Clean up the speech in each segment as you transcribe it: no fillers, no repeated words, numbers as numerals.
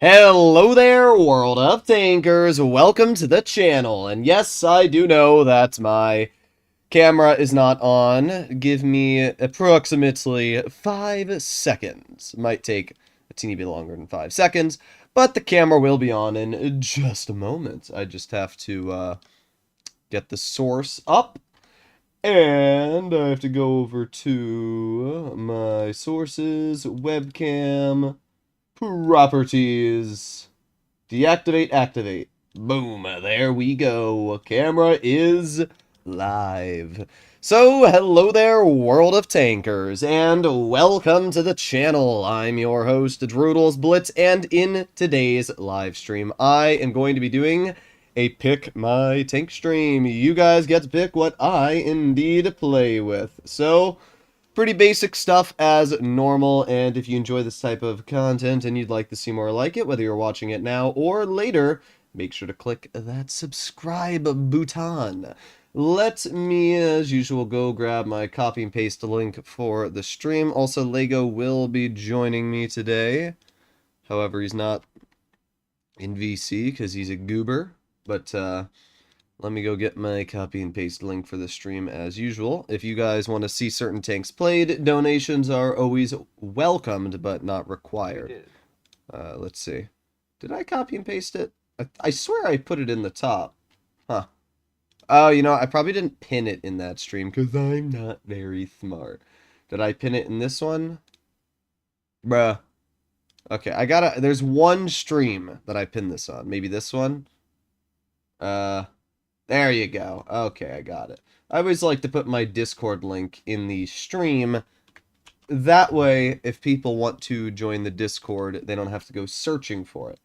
Hello there, world of tankers. Welcome to the channel. And yes, I do know that my camera is not on. Give me approximately 5 seconds. Might take a teeny bit longer than 5 seconds, but the camera will be on in just a moment. I just have to get the source up. And I have to go over to my sources, webcam, properties, deactivate, activate. Boom, there we go. Camera is live. So, hello there, world of tankers, and welcome to the channel. I'm your host, Droodles Blitz, and in today's live stream, I am going to be doing a Pick My Tank stream. You guys get to pick what I indeed play with. So, pretty basic stuff as normal, and if you enjoy this type of content and you'd like to see more like it, whether you're watching it now or later, make sure to click that subscribe button. Let me, as usual, go grab my copy and paste link for the stream. Also, Lego will be joining me today. However, he's not in VC because he's a goober. But let me go get my copy and paste link for the stream as usual. If you guys want to see certain tanks played, donations are always welcomed but not required. Let's see. Did I copy and paste it? I swear I put it in the top. Huh. Oh, you know, I probably didn't pin it in that stream because I'm not very smart. Did I pin it in this one? Bruh. Okay, there's one stream that I pinned this on. Maybe this one? There you go. Okay, I got it. I always like to put my Discord link in the stream. That way, if people want to join the Discord, they don't have to go searching for it.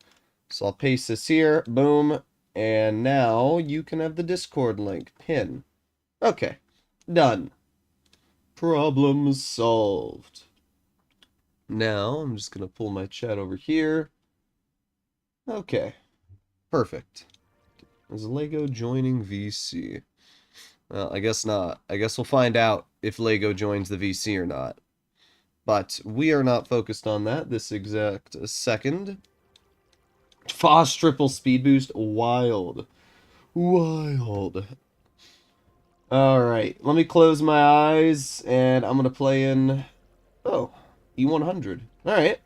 So I'll paste this here. Boom. And now you can have the Discord link. Pin. Okay. Done. Problem solved. Now, I'm just going to pull my chat over here. Okay. Perfect. Is Lego joining VC? Well, I guess not. I guess we'll find out if Lego joins the VC or not. But we are not focused on that this exact second. Foss triple speed boost. Wild. Wild. Alright, let me close my eyes, and I'm going to play in... Oh, E100. Alright.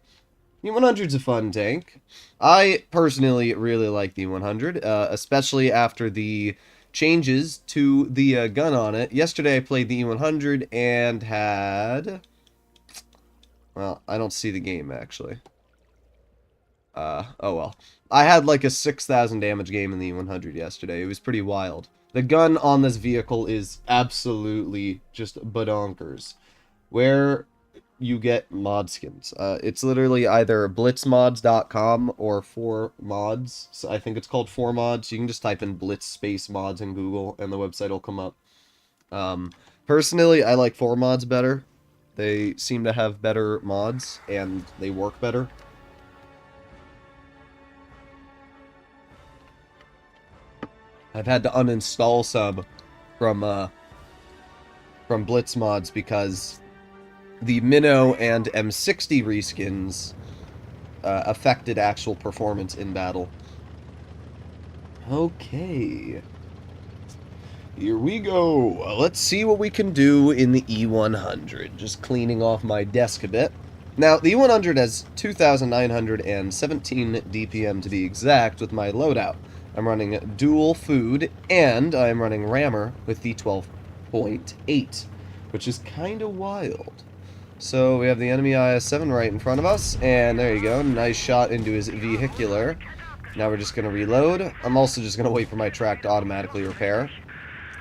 E100's a fun tank. I personally really like the E100, especially after the changes to the gun on it. Yesterday I played the E100 and had... Well, I don't see the game, actually. Oh well. I had like a 6,000 damage game in the E100 yesterday. It was pretty wild. The gun on this vehicle is absolutely just badonkers. Where you get mod skins. It's literally either blitzmods.com or 4mods. So I think it's called 4mods. You can just type in blitz space mods in Google and the website will come up. Personally, I like 4mods better. They seem to have better mods and they work better. I've had to uninstall some from Blitz mods because the Minnow and M60 reskins affected actual performance in battle. Okay. Here we go. Let's see what we can do in the E100. Just cleaning off my desk a bit. Now, the E100 has 2,917 DPM to be exact with my loadout. I'm running dual food, and I'm running rammer with the 12.8, which is kind of wild. So we have the enemy IS-7 right in front of us, and there you go, nice shot into his vehicular. Now we're just going to reload. I'm also just going to wait for my track to automatically repair.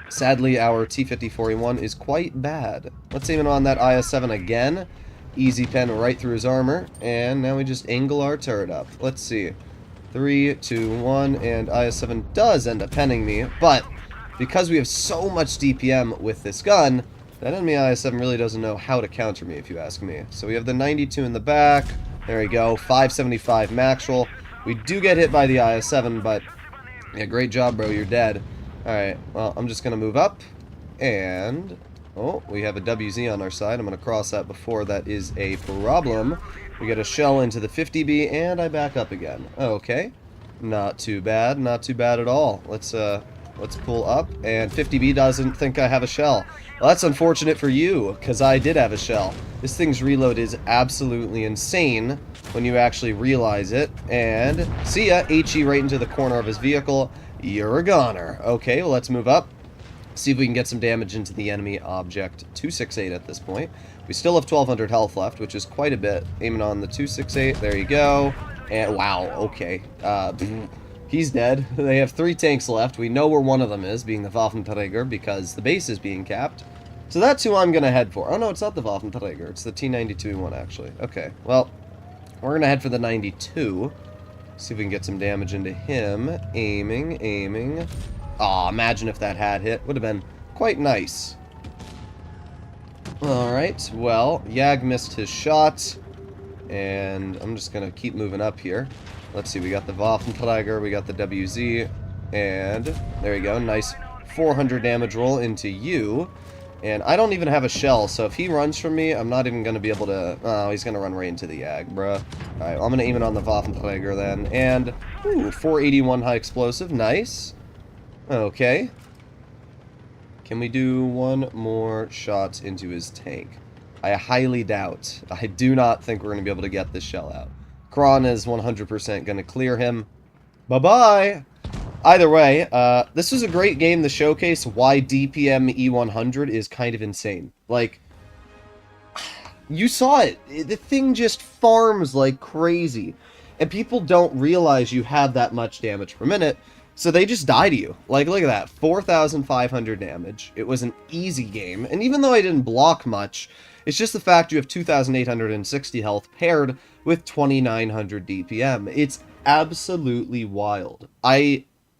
Sadly, our T-5041 is quite bad. Let's aim it on that IS-7 again. Easy pen right through his armor, and now we just angle our turret up. Let's see. 3, 2, 1, and IS-7 does end up penning me, but because we have so much DPM with this gun, that enemy IS-7 really doesn't know how to counter me, if you ask me. So we have the 92 in the back. There we go. 575 maxwell. We do get hit by the IS-7, but yeah, great job, bro. You're dead. Alright, well, I'm just going to move up. And, oh, we have a WZ on our side. I'm going to cross that before that is a problem. We get a shell into the 50B, and I back up again. Okay. Not too bad. Not too bad at all. Let's pull up, and 50B doesn't think I have a shell. Well, that's unfortunate for you, because I did have a shell. This thing's reload is absolutely insane when you actually realize it. And see ya, HE right into the corner of his vehicle. You're a goner. Okay, well, let's move up. See if we can get some damage into the enemy object. 268 at this point. We still have 1200 health left, which is quite a bit. Aiming on the 268. There you go. And wow, okay. He's dead. They have 3 tanks left. We know where one of them is, being the Waffenträger, because the base is being capped. So that's who I'm going to head for. Oh no, it's not the Waffenträger. It's the T92 one, actually. Okay, well, we're going to head for the 92. See if we can get some damage into him. Aiming. Aw, imagine if that had hit. Would have been quite nice. Alright, well, Yag missed his shot. And I'm just going to keep moving up here. Let's see, we got the Waffenträger, we got the WZ. And there you go, nice 400 damage roll into you. And I don't even have a shell, so if he runs from me, I'm not even going to be able to... Oh, he's going to run right into the Yag, bruh. Alright, I'm going to aim it on the Waffenträger then. And, ooh, 481 high explosive, nice. Okay. Can we do one more shot into his tank? I highly doubt. I do not think we're going to be able to get this shell out. Kron is 100% going to clear him. Bye-bye! Either way, this was a great game to showcase why DPM E100 is kind of insane. Like, you saw it. The thing just farms like crazy. And people don't realize you have that much damage per minute, so they just die to you. Like, look at that. 4,500 damage. It was an easy game. And even though I didn't block much, it's just the fact you have 2,860 health paired with 2,900 DPM. It's absolutely wild.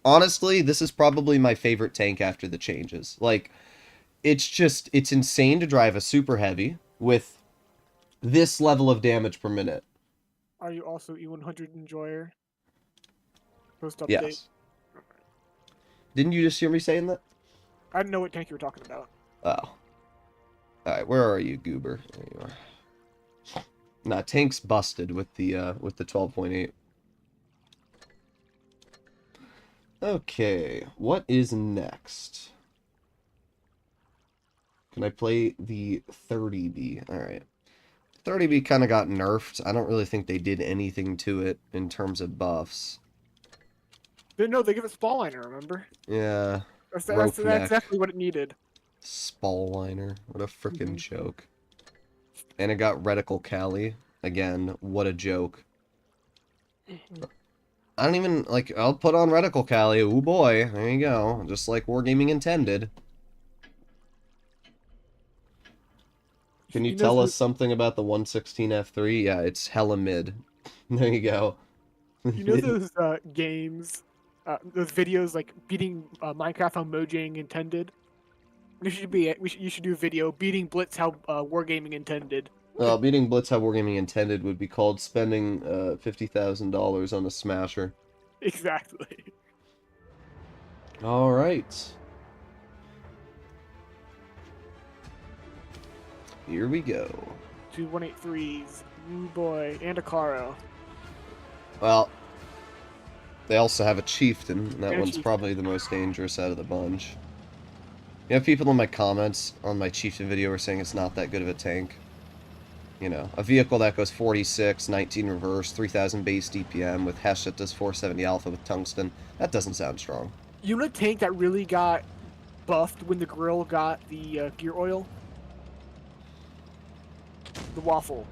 Honestly, this is probably my favorite tank after the changes. Like, it's insane to drive a super heavy with this level of damage per minute. Are you also E100 enjoyer? Post update. Yes. Didn't you just hear me saying that? I didn't know what tank you were talking about. Oh. Alright, where are you, Goober? There you are. Nah, tank's busted with the 12.8. Okay, what is next? Can I play the 30B? Alright. 30B kind of got nerfed. I don't really think they did anything to it in terms of buffs. No, they give it spall liner, remember? Yeah. That's exactly what it needed. Spall liner. What a frickin' joke. And it got reticle Cali. Again, what a joke. I don't even, like, I'll put on reticle Cali. Ooh boy, there you go. Just like Wargaming intended. Can you tell us something about the 116 F3? Yeah, it's hella mid. There you go. You know those games, those videos like beating Minecraft how Mojang intended? You should do a video beating Blitz how Wargaming intended. Beating Blitz how Wargaming intended would be called spending $50,000 on a smasher. Exactly. All right. Here we go. 2 183s. Ooh boy, and a Caro. Well, they also have a Chieftain, and that And a one's Chieftain. probably the most dangerous out of the bunch. You have people in my comments on my Chieftain video were saying it's not that good of a tank. You know, a vehicle that goes 46, 19 reverse, 3,000 base DPM with Hesh that does 470 alpha with tungsten. That doesn't sound strong. You know a tank that really got buffed when the grill got the gear oil? The Waffle.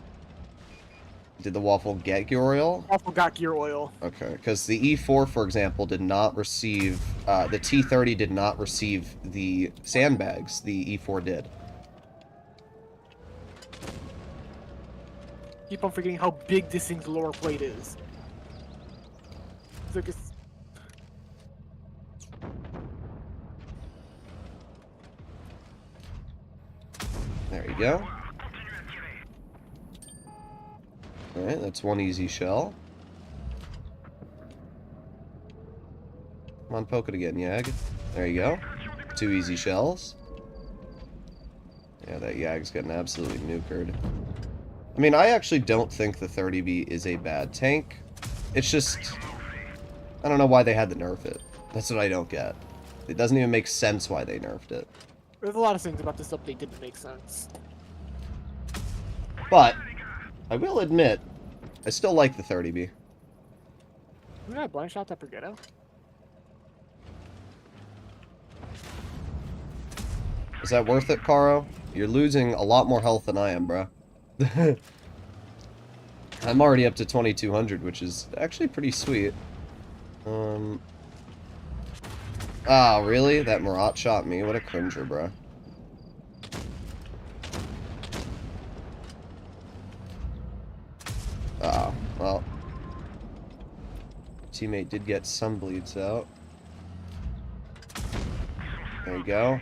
Did the Waffle get gear oil? Waffle got gear oil. Okay, because the E4, for example, did not receive... the T30 did not receive the sandbags. The E4 did. Keep on forgetting how big this thing's lower plate is. It's like it's... There you go. Alright, that's one easy shell. Come on, poke it again, Yag. There you go. 2 easy shells. Yeah, that Yag's getting absolutely nukered. I mean, I actually don't think the 30B is a bad tank. It's just... I don't know why they had to nerf it. That's what I don't get. It doesn't even make sense why they nerfed it. There's a lot of things about this update didn't make sense. But, I will admit, I still like the 30B. Did I blind shot that Brigetto? Is that worth it, Caro? You're losing a lot more health than I am, bro. I'm already up to 2200, which is actually pretty sweet. Ah, really? That Marat shot me? What a cringer, bro. Ah, well. Teammate did get some bleeds out. There you go.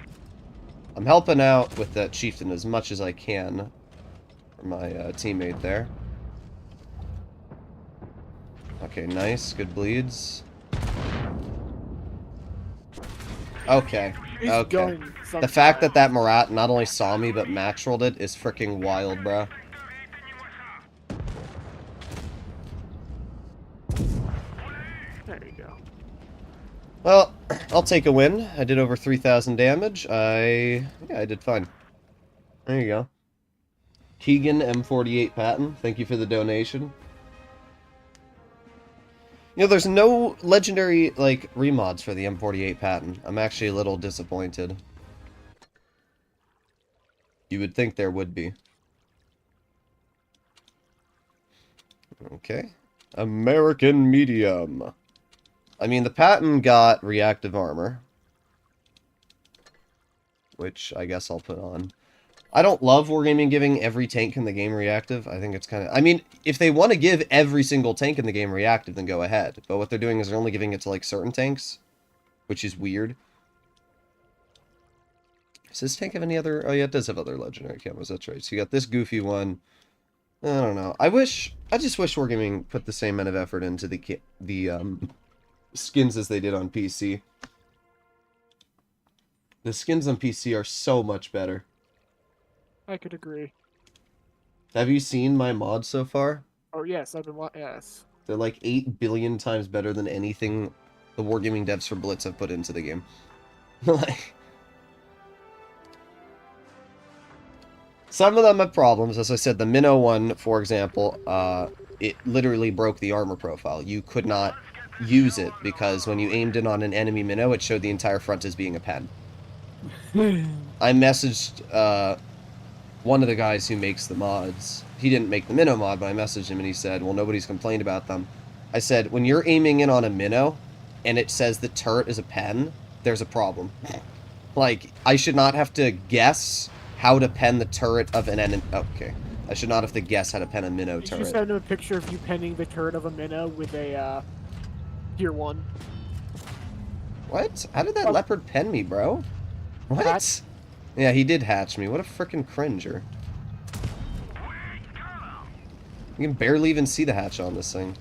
I'm helping out with that Chieftain as much as I can for my teammate there. Okay, nice. Good bleeds. Okay. Okay. The fact that that Marat not only saw me, but max-rolled it is freaking wild, bro. There you go. Well, I'll take a win. I did over 3,000 damage. Yeah, I did fine. There you go. Keegan M48 Patton, thank you for the donation. You know, there's no legendary, like, remods for the M48 Patton. I'm actually a little disappointed. You would think there would be. Okay. American Medium. I mean, the Patton got reactive armor. Which I guess I'll put on. I don't love Wargaming giving every tank in the game reactive. I think it's kind of... I mean, if they want to give every single tank in the game reactive, then go ahead. But what they're doing is they're only giving it to, like, certain tanks. Which is weird. Does this tank have any other... Oh, yeah, it does have other legendary camos. That's right. So you got this goofy one. I don't know. I just wish Wargaming put the same amount of effort into the skins as they did on PC. The skins on PC are so much better. I could agree. Have you seen my mods so far? Oh yes, I've been yes. They're like 8 billion times better than anything the Wargaming devs for Blitz have put into the game. Like, some of them have problems. As I said, the Minnow one, for example, it literally broke the armor profile. You could not use it because when you aimed in on an enemy Minnow, it showed the entire front as being a pen. I messaged one of the guys who makes the mods. He didn't make the Minnow mod, but I messaged him and he said, well, nobody's complained about them. I said, when you're aiming in on a Minnow and it says the turret is a pen, there's a problem. Like, I should not have to guess how to pen the turret of an enemy. Okay. I should not have to guess how to pen a Minnow turret. You just sent him a picture of you penning the turret of a Minnow with a tier 1. What? How did that leopard pen me, bro? What? Hatch? Yeah, he did hatch me. What a frickin' cringer. You can barely even see the hatch on this thing.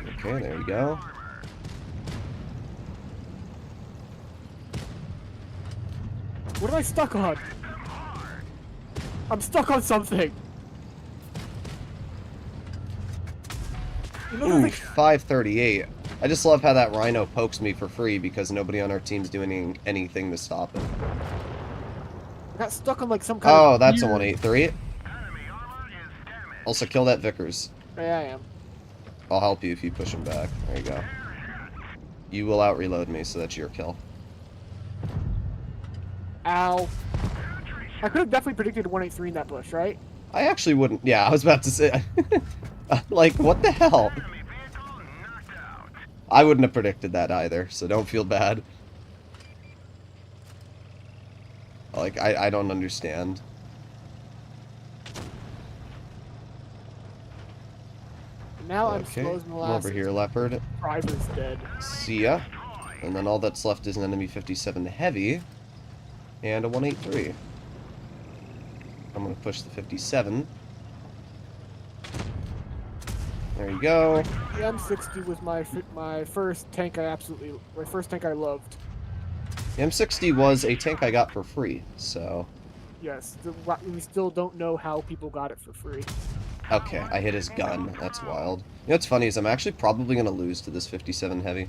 Okay, there we go. What am I stuck on? I'm stuck on something. You know, ooh, 538. I just love how that Rhino pokes me for free because nobody on our team's doing anything to stop it. I got stuck on like some kind of... Oh, that's a 183. Also, kill that Vickers. Yeah, I am. I'll help you if you push him back. There you go. You will out-reload me, so that's your kill. Ow. I could have definitely predicted 183 in that bush, right? I actually wouldn't... Yeah, I was about to say... like, what the hell? I wouldn't have predicted that either, so don't feel bad. Like, I don't understand. Now I'm okay, slow as come molasses. over here, Leopard. Driver's dead. See ya. And then all that's left is an enemy 57 heavy. And a 183. I'm going to push the 57. There you go. The M60 was my first tank I loved. M60 was a tank I got for free, so... Yes, we still don't know how people got it for free. Okay, I hit his gun. That's wild. You know what's funny is I'm actually probably going to lose to this 57 heavy.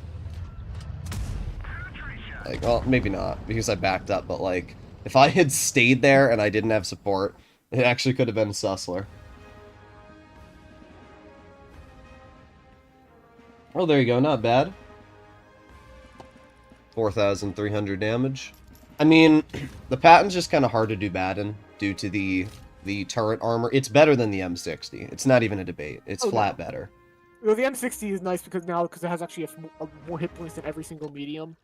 Like, well, maybe not, because I backed up, but like, if I had stayed there and I didn't have support, it actually could have been Sussler. Oh, there you go, not bad. 4,300 damage. I mean, the Patton's just kind of hard to do bad in, due to the turret armor. It's better than the M60. It's not even a debate. It's flat better. Well, the M60 is nice because it has actually a more hit points than every single medium.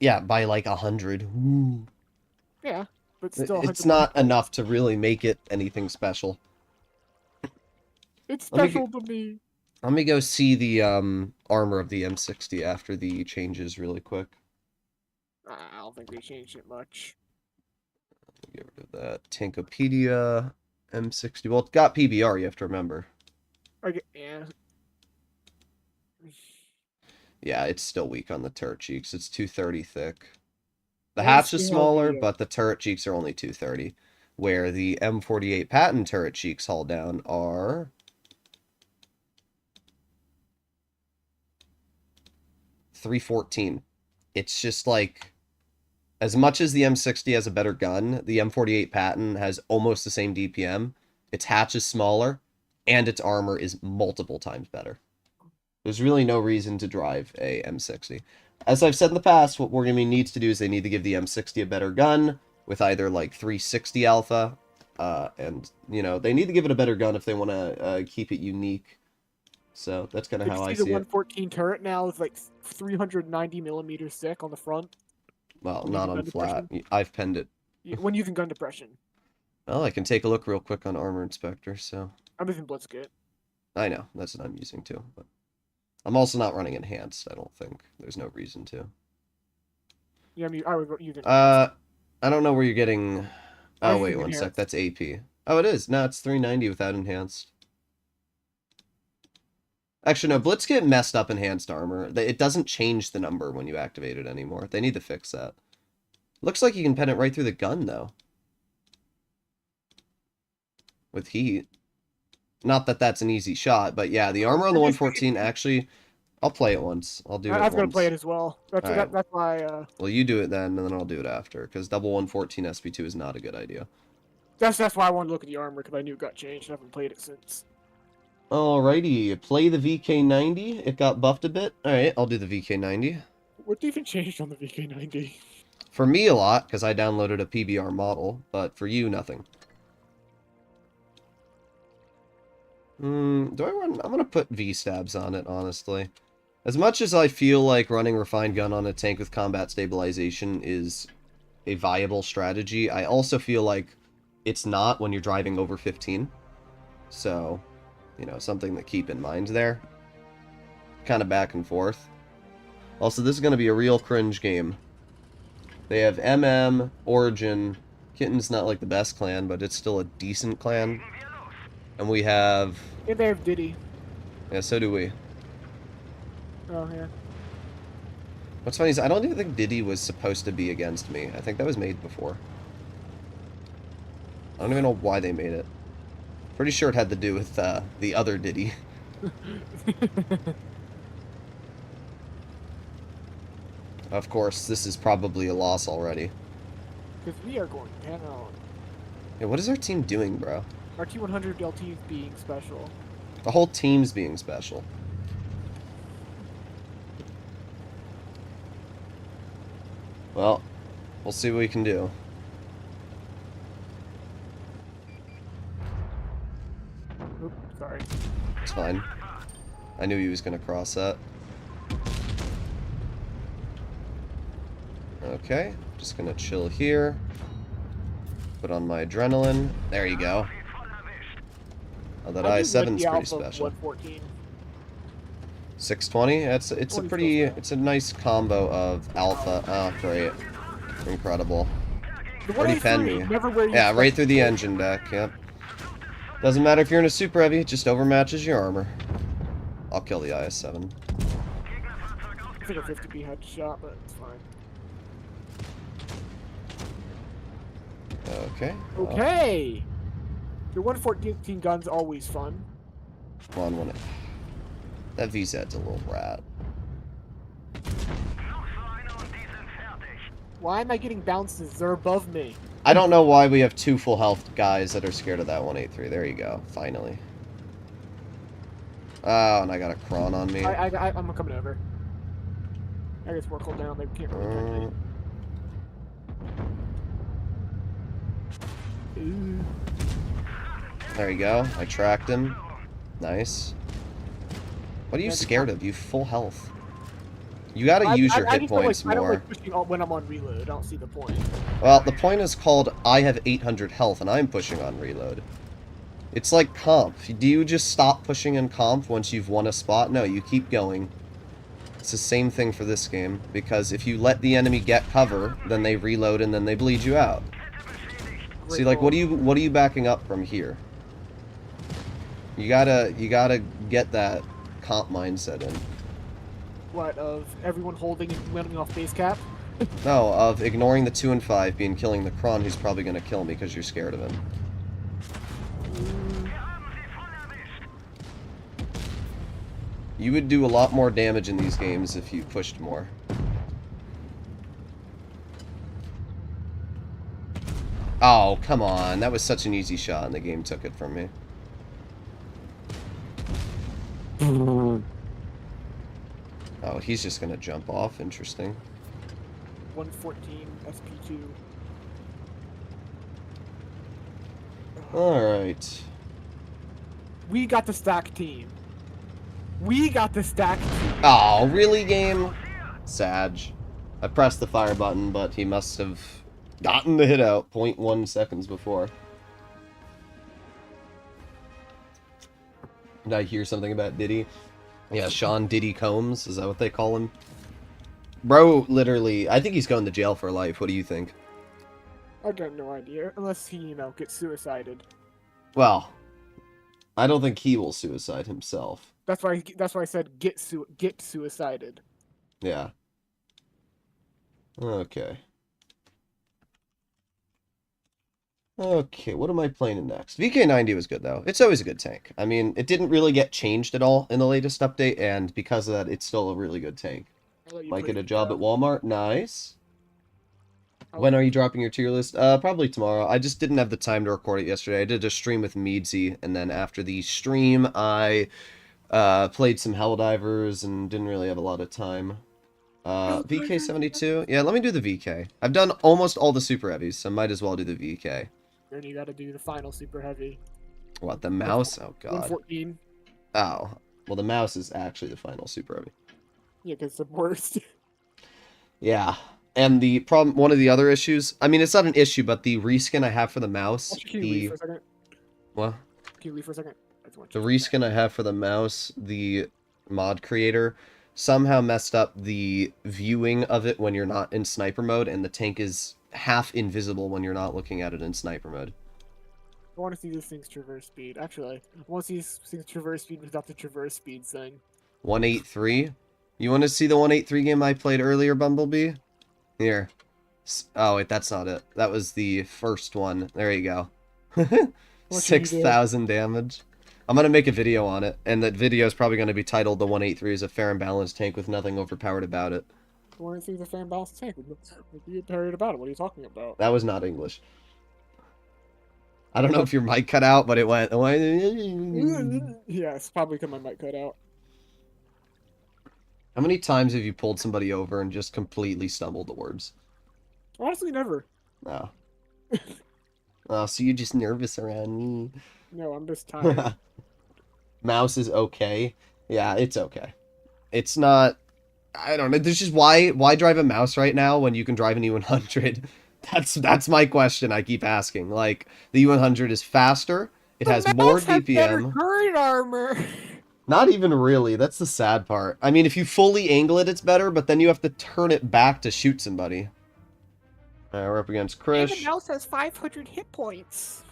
Yeah, by like 100. Ooh. Yeah, but still... It's not enough to really make it anything special. It's special to me. Let me go see the armor of the M60 after the changes really quick. I don't think they changed it much. Get rid of that. Tankopedia, M60. Well, it's got PBR, you have to remember. Yeah. Yeah, it's still weak on the turret cheeks. It's 230 thick. The hatch is smaller, but the turret cheeks are only 230. Where the M48 Patton turret cheeks haul down are... 314. It's just like... As much as the M60 has a better gun, the M48 Patton has almost the same DPM. Its hatch is smaller, and its armor is multiple times better. There's really no reason to drive a M60. As I've said in the past, what Wargaming needs to do is they need to give the M60 a better gun, with either like 360 alpha, and, you know, they need to give it a better gun if they want to keep it unique. So that's kind of how I see it. The 114 turret now is like 390 millimeters thick on the front. Well, not on flat. I've penned it. When using gun depression. Well, I can take a look real quick on Armor Inspector, so... I'm using Blitzkit. I know, that's what I'm using too, but... I'm also not running Enhanced, I don't think. There's no reason to. Yeah, I mean, I would use it. I don't know where you're getting... Oh, wait, one sec, that's AP. Oh, it is. No, it's 390 without Enhanced. Actually, no, Blitzkit messed up Enhanced Armor. It doesn't change the number when you activate it anymore. They need to fix that. Looks like you can pen it right through the gun, though. With heat. Not that that's an easy shot, but yeah, the armor on the 114, actually, I'll play it once. I'll do it I've got to once. play it as well. That's why... Well, you do it then, and then I'll do it after, because double 114 SP2 is not a good idea. That's why I wanted to look at the armor, because I knew it got changed. I haven't played it since. Alrighty, play the VK90. It got buffed a bit. Alright, I'll do the VK90. What even changed on the VK90? For me, a lot, because I downloaded a PBR model, but for you, nothing. Do I run... I'm going to put V-stabs on it, honestly. As much as I feel like running Refined Gun on a tank with combat stabilization is a viable strategy, I also feel like it's not when you're driving over 15. So, you know, something to keep in mind there. Kind of back and forth. Also, this is going to be a real cringe game. They have MM, Origin. Kitten's not like the best clan, but it's still a decent clan. And we have... Yeah, they have Diddy. Yeah, so do we. Oh, yeah. What's funny is I don't even think Diddy was supposed to be against me. I think that was made before. I don't even know why they made it. Pretty sure it had to do with the other Diddy. Of course, this is probably a loss already. Because we are going down. Yeah, what is our team doing, bro? Our T100 LT is being special. The whole team's being special. Well, we'll see what we can do. Oops, sorry. It's fine. I knew he was going to cross that. Okay, just going to chill here. Put on my adrenaline. There you go. Oh, that I-7's pretty special. 620? It's a nice combo of alpha. Oh, great. Incredible. Already penned me. Yeah, right through the engine deck, yep. Doesn't matter if you're in a super heavy, it just overmatches your armor. I'll kill the IS-7. I think a 50B headshot, but it's fine. Okay. Okay. Your 114 gun's always fun. Come on, one. That VZ's a little rat. Why am I getting bounces? They're above me. I don't know why we have 2 full health guys that are scared of that 183. There you go. Finally. Oh, and I got a cron on me. I'm coming over. I guess we're cooled down. They can't really catch me. Ooh. There you go. I tracked him. Nice. What are you scared of? You full health. You gotta use your hit points more. I don't like pushing when I'm on reload. I don't see the point. Well, the point is called I have 800 health and I'm pushing on reload. It's like comp. Do you just stop pushing in comp once you've won a spot? No, you keep going. It's the same thing for this game, because if you let the enemy get cover, then they reload and then they bleed you out. See, like, what are you backing up from here? You gotta get that comp mindset in. What, of everyone holding and running off base cap? No, of ignoring the 2 and 5 being killing the Kron who's probably gonna kill me because you're scared of him. You would do a lot more damage in these games if you pushed more. Oh, come on. That was such an easy shot and the game took it from me. Oh, he's just gonna jump off. Interesting. 114 SP2. Alright. We got the stack team. We got the stack team. Oh, really, game? Sag. I pressed the fire button, but he must have gotten the hit out 0.1 seconds before. Did I hear something about Diddy? Yeah, Sean Diddy Combs, is that what they call him? Bro, literally, I think he's going to jail for life. What do you think? I got no idea, unless he, you know, gets suicided. Well, I don't think he will suicide himself. That's why I said get suicided. Yeah. Okay. Okay, what am I playing next? VK90 was good, though. It's always a good tank. I mean, it didn't really get changed at all in the latest update, and because of that, it's still a really good tank. Might get a job at Walmart. Nice. When are you dropping your tier list? Probably tomorrow. I just didn't have the time to record it yesterday. I did a stream with Meadsy, and then after the stream, I played some Helldivers and didn't really have a lot of time. VK72? Yeah, let me do the VK. I've done almost all the super heavies, so might as well do the VK. Then you gotta do the final super heavy. What, the mouse? Oh, God. 114. Oh. Well, the mouse is actually the final super heavy. Yeah, because it's the worst. Yeah. And the problem, one of the other issues, I mean, it's not an issue, but the reskin I have for the mouse, Can you leave for a second? What? Can you leave for a second? The reskin I have for the mouse, the mod creator, somehow messed up the viewing of it when you're not in sniper mode, and the tank is half invisible when you're not looking at it in sniper mode. I want to see this thing's traverse speed. Actually, I want to see this thing's traverse speed without the traverse speed thing. 183? You want to see the 183 game I played earlier, Bumblebee? Here. Oh, wait, that's not it. That was the first one. There you go. 6,000 damage. I'm going to make a video on it, and that video is probably going to be titled The 183 is a fair and balanced tank with nothing overpowered about it. The 183 is a fair and balanced tank. What are you parried about it? What are you talking about? That was not English. I don't know if your mic cut out, but it went... Yeah, it's probably because my mic cut out. How many times have you pulled somebody over and just completely stumbled the words? Honestly, never. No. Oh, so you're just nervous around me. No, I'm just tired. Mouse is okay. Yeah, it's okay. It's not... I don't know. There's just... Why drive a mouse right now when you can drive an E100? That's my question I keep asking. Like, the E100 is faster. It has more DPM. Current armor. Not even really. That's the sad part. I mean, if you fully angle it, it's better, but then you have to turn it back to shoot somebody. We're up against Krish. The mouse has 500 hit points.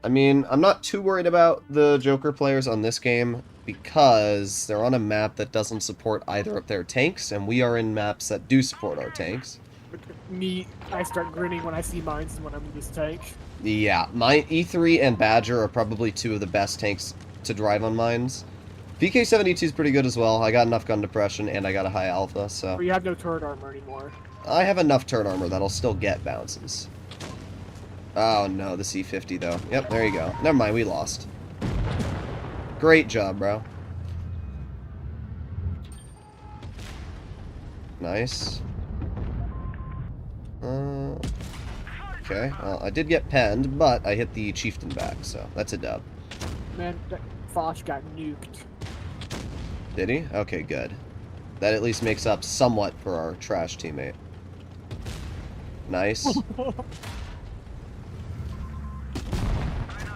I mean, I'm not too worried about the Joker players on this game because they're on a map that doesn't support either of their tanks, and we are in maps that do support our tanks. I start grinning when I see mines when I'm in this tank. Yeah, my E3 and Badger are probably two of the best tanks to drive on mines. VK-72 is pretty good as well. I got enough gun depression and I got a high alpha, so... But you have no turret armor anymore. I have enough turret armor that'll still get bounces. Oh no, the C-50 though. Yep, there you go. Never mind, we lost. Great job, bro. Nice. Okay, well, I did get penned, but I hit the Chieftain back, so that's a dub. Man, that Foch got nuked. Did he? Okay, good. That at least makes up somewhat for our trash teammate. Nice.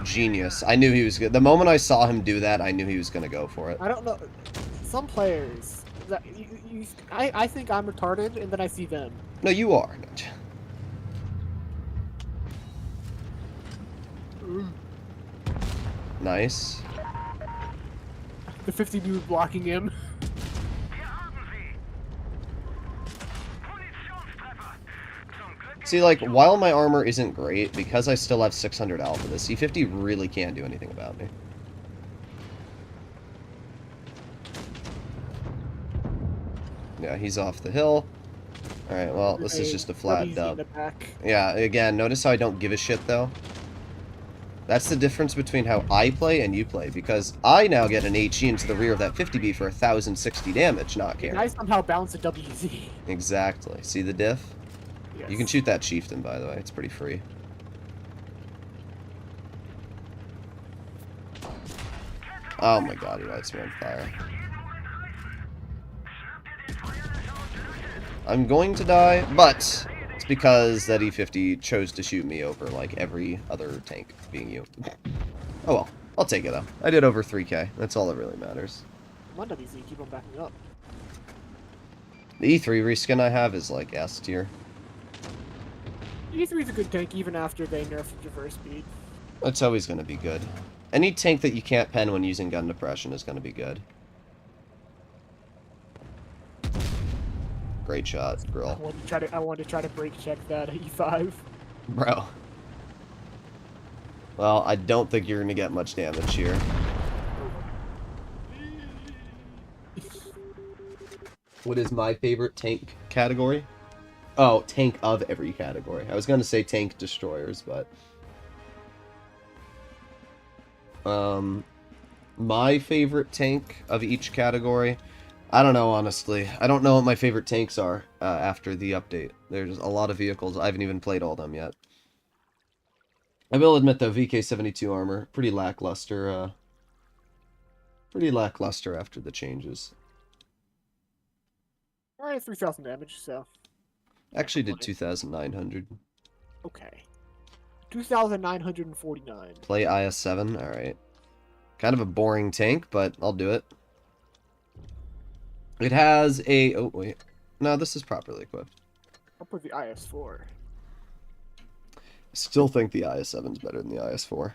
Genius. I knew he was good. The moment I saw him do that, I knew he was going to go for it. I don't know. Some players... I think I'm retarded, and then I see them. No, you are. Nice. The 50 dude blocking him. See, like, while my armor isn't great, because I still have 600 alpha, the C-50 really can't do anything about me. Yeah, he's off the hill. Alright, well, this is just a flat dub. Yeah, again, notice how I don't give a shit, though? That's the difference between how I play and you play, because I now get an HE into the rear of that 50B for 1,060 damage, not caring. I somehow balance a WZ. Exactly. See the diff? Yes. You can shoot that Chieftain, by the way. It's pretty free. Oh my god, he lights me on fire. I'm going to die, but it's because that E50 chose to shoot me over, like, every other tank, being you. Oh well. I'll take it, though. I did over 3k. That's all that really matters. Come on, WZ. Keep on backing up. The E3 reskin I have is, like, S tier. E3 is a good tank even after they nerfed reverse speed. It's always going to be good. Any tank that you can't pen when using gun depression is going to be good. Great shot, Grill. I want to try to break check that E5. Bro. Well, I don't think you're going to get much damage here. What is my favorite tank category? Oh, tank of every category. I was going to say tank destroyers, but... my favorite tank of each category... I don't know, honestly. I don't know what my favorite tanks are after the update. There's a lot of vehicles. I haven't even played all of them yet. I will admit, though, VK-72 armor, pretty lackluster. Pretty lackluster after the changes. Alright, 3,000 damage, so... Actually did 2,900. Okay. 2,949. Play IS-7, alright. Kind of a boring tank, but I'll do it. It has a... Oh, wait. No, this is properly equipped. I'll put the IS-4. I still think the IS-7 is better than the IS-4.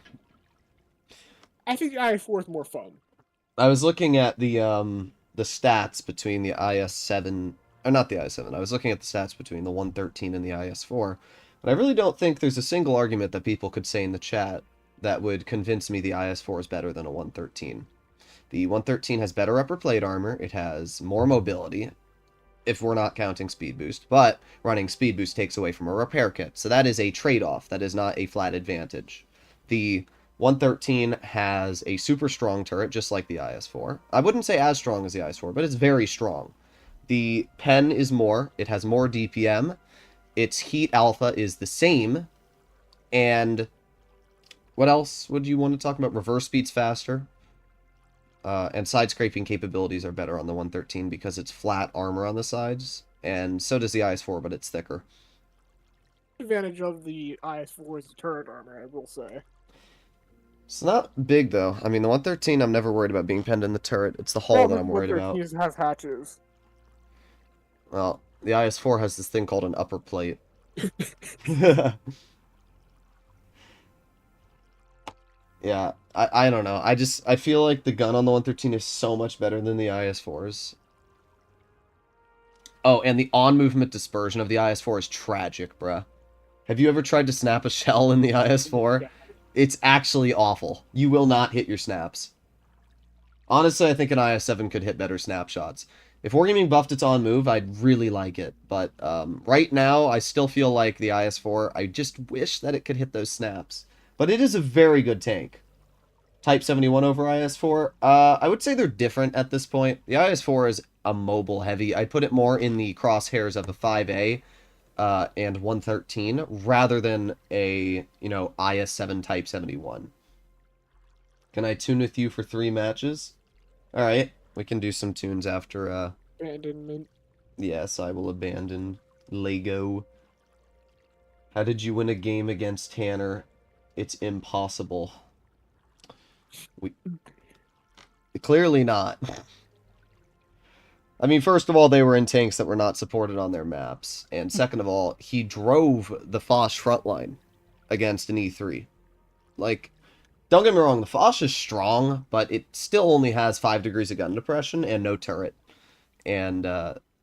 I think the IS-4 is more fun. I was looking at the stats between the IS-7... Or not the IS-7. I was looking at the stats between the 113 and the IS-4. But I really don't think there's a single argument that people could say in the chat that would convince me the IS-4 is better than a 113. The 113 has better upper plate armor, it has more mobility, if we're not counting speed boost, but running speed boost takes away from a repair kit, so that is a trade-off, that is not a flat advantage. The 113 has a super strong turret, just like the IS-4. I wouldn't say as strong as the IS-4, but it's very strong. The pen is more, it has more DPM, its heat alpha is the same, and what else would you want to talk about? Reverse speed's faster. And side scraping capabilities are better on the 113 because it's flat armor on the sides, and so does the IS-4, but it's thicker. Advantage of the IS-4 is the turret armor, I will say. It's not big, though. I mean, the 113, I'm never worried about being penned in the turret. It's the hull that I'm worried about. The 113 has hatches. Well, the IS-4 has this thing called an upper plate. Yeah, I don't know. I feel like the gun on the 113 is so much better than the IS-4's. Oh, and the on-movement dispersion of the IS-4 is tragic, bruh. Have you ever tried to snap a shell in the IS-4? It's actually awful. You will not hit your snaps. Honestly, I think an IS-7 could hit better snapshots. If Wargaming buffed its on-move, I'd really like it. But right now, I still feel like the IS-4, I just wish that it could hit those snaps. But it is a very good tank. Type 71 over IS-4, I would say they're different at this point. The IS-4 is a mobile heavy. I'd put it more in the crosshairs of a 5A and 113 rather than a, IS-7 Type 71. Can I tune with you for 3 matches? Alright, we can do some tunes after, Abandonment. Yes, I will abandon Lego. How did you win a game against Tanner? It's impossible. Clearly not. I mean, first of all, they were in tanks that were not supported on their maps. And second of all, he drove the Foch frontline against an E3. Like, don't get me wrong, the Foch is strong, but it still only has 5 degrees of gun depression and no turret. And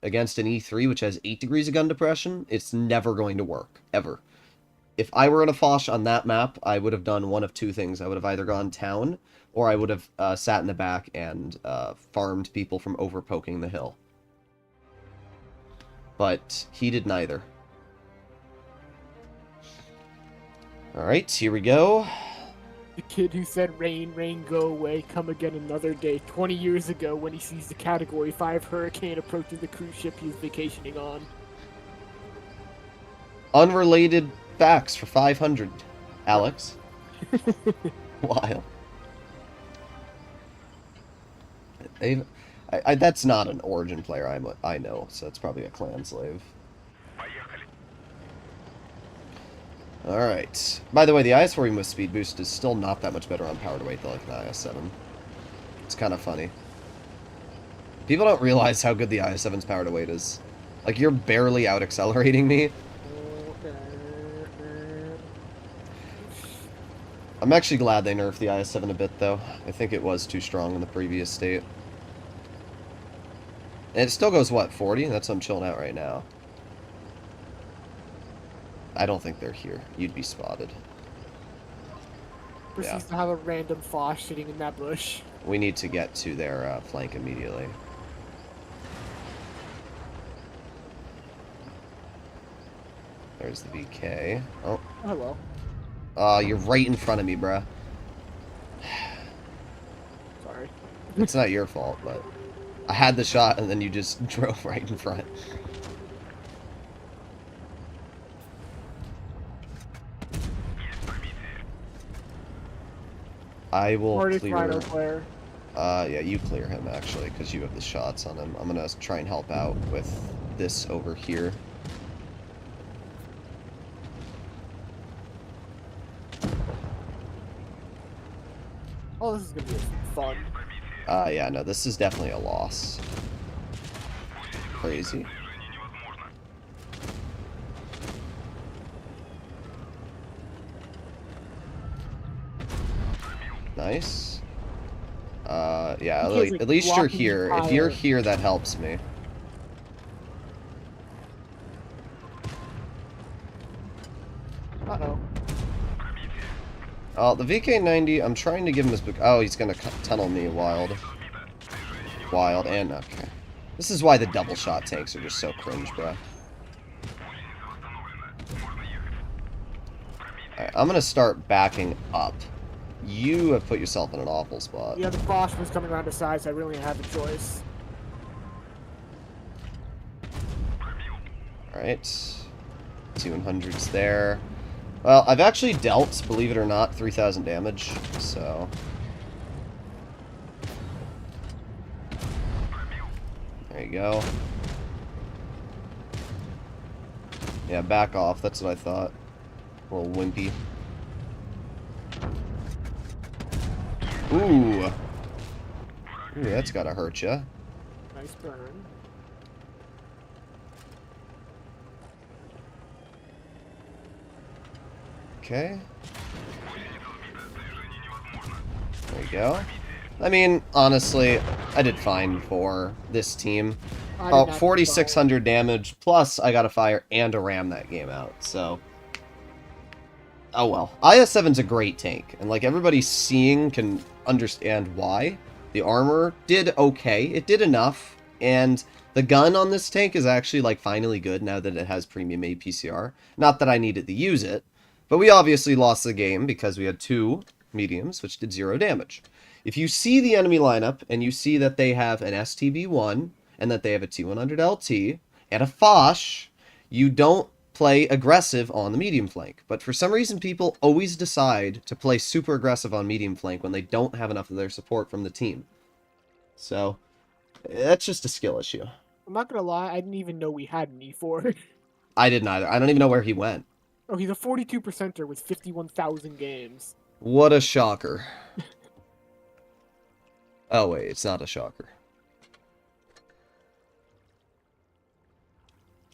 against an E3, which has 8 degrees of gun depression, it's never going to work, ever. If I were in a Foch on that map, I would have done one of 2 things. I would have either gone town, or I would have sat in the back and farmed people from overpoking the hill. But he did neither. Alright, here we go. The kid who said, rain, rain, go away, come again another day, 20 years ago when he sees the Category 5 hurricane approaching the cruise ship he's vacationing on. Unrelated facts for 500, Alex. Wild. That's not an Origin player I know, so it's probably a clan slave. Alright. By the way, the IS-4 with speed boost is still not that much better on power to weight though, like the IS-7. It's kind of funny. People don't realize how good the IS-7's power to weight is. Like, you're barely out-accelerating me. I'm actually glad they nerfed the IS-7 a bit, though. I think it was too strong in the previous state. And it still goes, what, 40? That's what I'm chilling out right now. I don't think they're here. You'd be spotted. Proceeds to have a random Foch sitting in that bush. We need to get to their flank immediately. There's the VK. Oh. Hello. You're right in front of me, bruh. Sorry. It's not your fault, but I had the shot and then you just drove right in front. I will clear... yeah, you clear him, actually, because you have the shots on him. I'm gonna try and help out with this over here. Oh, this is gonna be fun. Yeah, no, this is definitely a loss. Crazy. Nice. Yeah, at least you're here. If you're here, that helps me. Uh-oh. Oh, the VK-90, I'm trying to give him his... Oh, he's gonna tunnel me wild. Wild, and... Okay. This is why the double shot tanks are just so cringe, bro. Alright, I'm gonna start backing up. You have put yourself in an awful spot. Yeah, the Bosch was coming around to side, so I really had the choice. Alright. 200's there. Well, I've actually dealt, believe it or not, 3,000 damage, so... There you go. Yeah, back off, that's what I thought. A little wimpy. Ooh! Ooh, that's gotta hurt ya. Nice burn. Okay. There you go. I mean, honestly, I did fine for this team. I did Oh, not do fire. 4,600 damage, plus I got a fire and a ram that game out, so... Oh well. IS-7's a great tank, and like everybody seeing can understand why. The armor did okay, it did enough, and the gun on this tank is actually like finally good now that it has premium APCR. Not that I needed to use it, but we obviously lost the game because we had 2 mediums, which did 0 damage. If you see the enemy lineup, and you see that they have an STB-1, and that they have a T100 LT, and a Foch, you don't play aggressive on the medium flank. But for some reason, people always decide to play super aggressive on medium flank when they don't have enough of their support from the team. So, that's just a skill issue. I'm not gonna lie, I didn't even know we had an E4. I didn't either. I don't even know where he went. Oh, he's a 42%er with 51,000 games. What a shocker. Oh wait, it's not a shocker.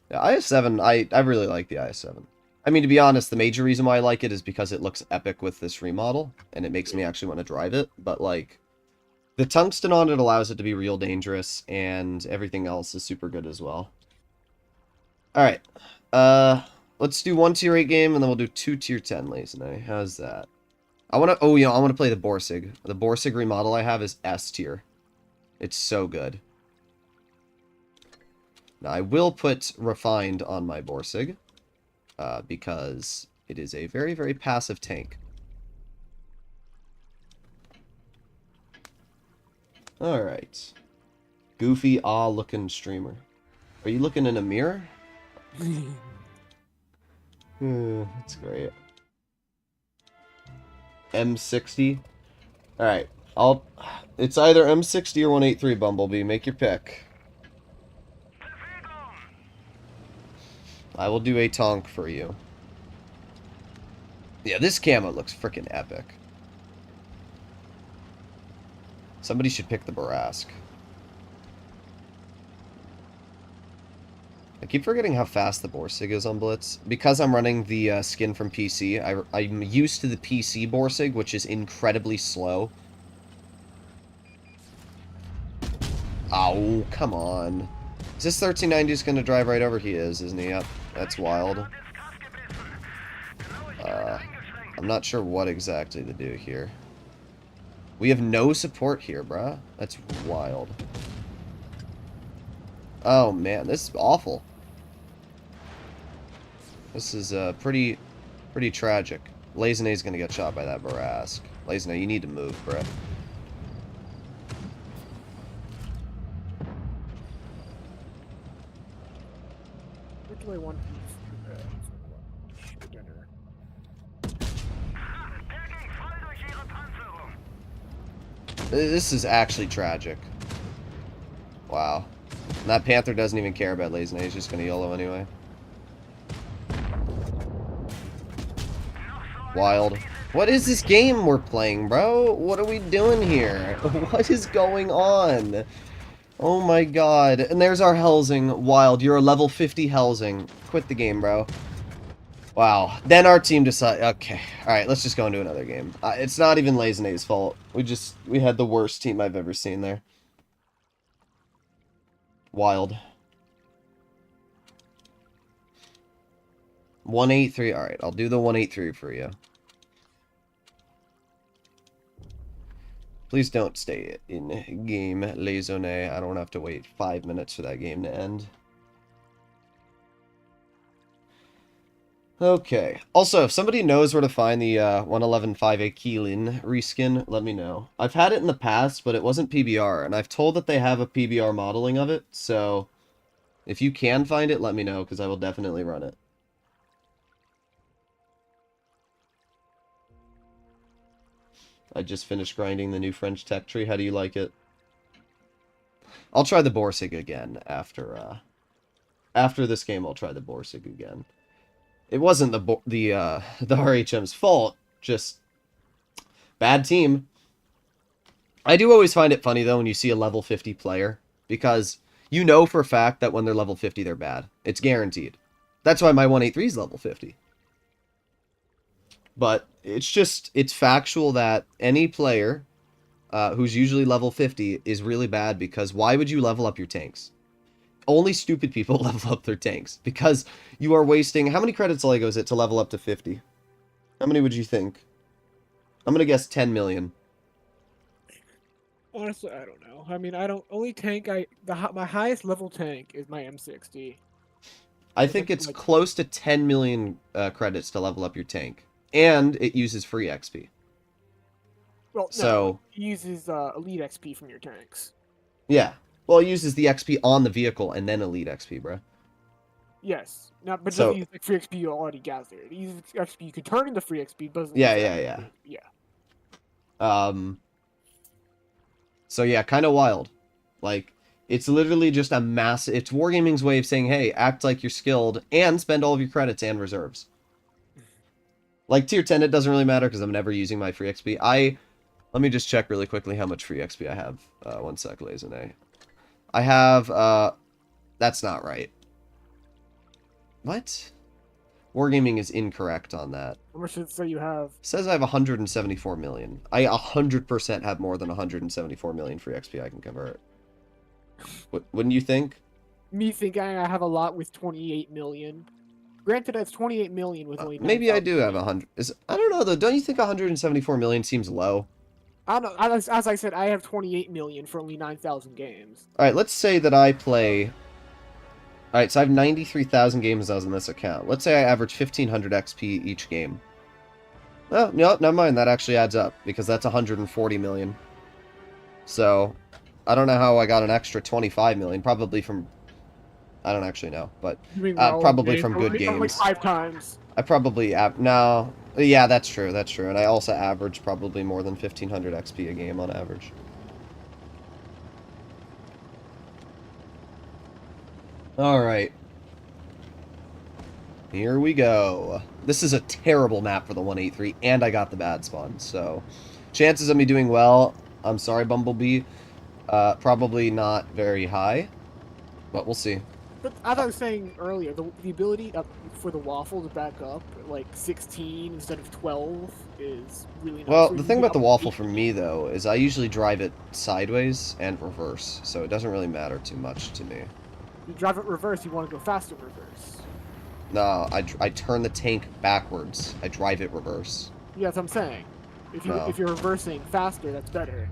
The IS-7, I really like the IS-7. I mean, to be honest, the major reason why I like it is because it looks epic with this remodel, and it makes me actually want to drive it, but, like, the tungsten on it allows it to be real dangerous, and everything else is super good as well. Alright, let's do 1 tier 8 game, and then we'll do 2 tier 10, Lazenay. How's that? I want to, I want to play the Borsig. The Borsig remodel I have is S tier. It's so good. Now, I will put Refined on my Borsig, because it is a very, very passive tank. Alright. Goofy, looking streamer. Are you looking in a mirror? That's great. M60. Alright. It's either M60 or 183 Bumblebee. Make your pick. I will do a tonk for you. Yeah, this camo looks freaking epic. Somebody should pick the Bourrasque. I keep forgetting how fast the Borsig is on Blitz. Because I'm running the skin from PC, I'm used to the PC Borsig, which is incredibly slow. Oh, come on. Is this 1390 just going to drive right over? He is, isn't he? Yep, that's wild. I'm not sure what exactly to do here. We have no support here, bruh. That's wild. Oh, man, this is awful. This is pretty tragic. Lazenay's going to get shot by that Bourrasque. Lazenay, you need to move, bruh. What do I want to do? This is actually tragic. Wow. And that Panther doesn't even care about Lazenay. He's just going to YOLO anyway. Wild. What is this game we're playing, bro? What are we doing here? What is going on? Oh my god. And there's our Helsing. Wild. You're a level 50 Helsing. Quit the game, bro. Wow. Then our team decided... Okay. Alright, let's just go into another game. It's not even Lazenay's fault. We had the worst team I've ever seen there. Wild. 183. Alright, I'll do the 183 for you. Please don't stay in game, Lazenay. I don't have to wait 5 minutes for that game to end. Okay. Also, if somebody knows where to find the 111.5 Aquilin reskin, let me know. I've had it in the past, but it wasn't PBR, and I've told that they have a PBR modeling of it, so if you can find it, let me know, because I will definitely run it. I just finished grinding the new French tech tree. How do you like it? I'll try the Borsig again after this game. I'll try the Borsig again. It wasn't the RHM's fault, just bad team. I do always find it funny though when you see a level 50 player, because you know for a fact that when they're level 50 they're bad. It's guaranteed. That's why my 183 is level 50. But it's factual that any player who's usually level 50 is really bad, because why would you level up your tanks? Only stupid people level up their tanks, because you are wasting... How many credits Lego is it to level up to 50? How many would you think? I'm gonna guess 10 million. Honestly, I don't know. I mean, I don't only tank. My highest level tank is my M60. I think it's close to 10 million credits to level up your tank, and it uses free XP. Well, no, it uses elite XP from your tanks. Yeah. Well, it uses the XP on the vehicle and then elite XP, bro. Yes. Now, but doesn't use like free XP you already gathered. It uses XP you can turn into free XP, but doesn't use yeah. So yeah, kind of wild. Like, it's literally just a massive... It's Wargaming's way of saying, hey, act like you're skilled and spend all of your credits and reserves. Like, tier 10, it doesn't really matter because I'm never using my free XP. Let me just check really quickly how much free XP I have. One sec, Lazine. I have, that's not right. What? Wargaming is incorrect on that. How much did it say you have? It says I have 174 million. I 100% have more than 174 million free XP I can convert. Wouldn't you think? Me thinking I have a lot with 28 million. Granted, that's 28 million with only. Maybe I do have 100. I don't know though. Don't you think 174 million seems low? I don't know. As I said, I have 28 million for only 9,000 games. All right, let's say that I play. All right, so I have 93,000 games on this account. Let's say I average 1,500 XP each game. Oh, no, never mind. That actually adds up because that's 140 million. So, I don't know how I got an extra 25 million. Probably from. I don't actually know, but probably from good games. Like 5 times. I probably no. Yeah, that's true. That's true. And I also average probably more than 1,500 XP a game on average. Alright. Here we go. This is a terrible map for the 183, and I got the bad spawn, so... Chances of me doing well, I'm sorry, Bumblebee, probably not very high, but we'll see. But as I was saying earlier, the ability for the waffle to back up at like 16 instead of 12 is really nice. Well, the thing about the waffle for me, though, is I usually drive it sideways and reverse, so it doesn't really matter too much to me. You drive it reverse, you want to go faster reverse. No, I turn the tank backwards. I drive it reverse. Yeah, that's what I'm saying. If you're reversing faster, that's better.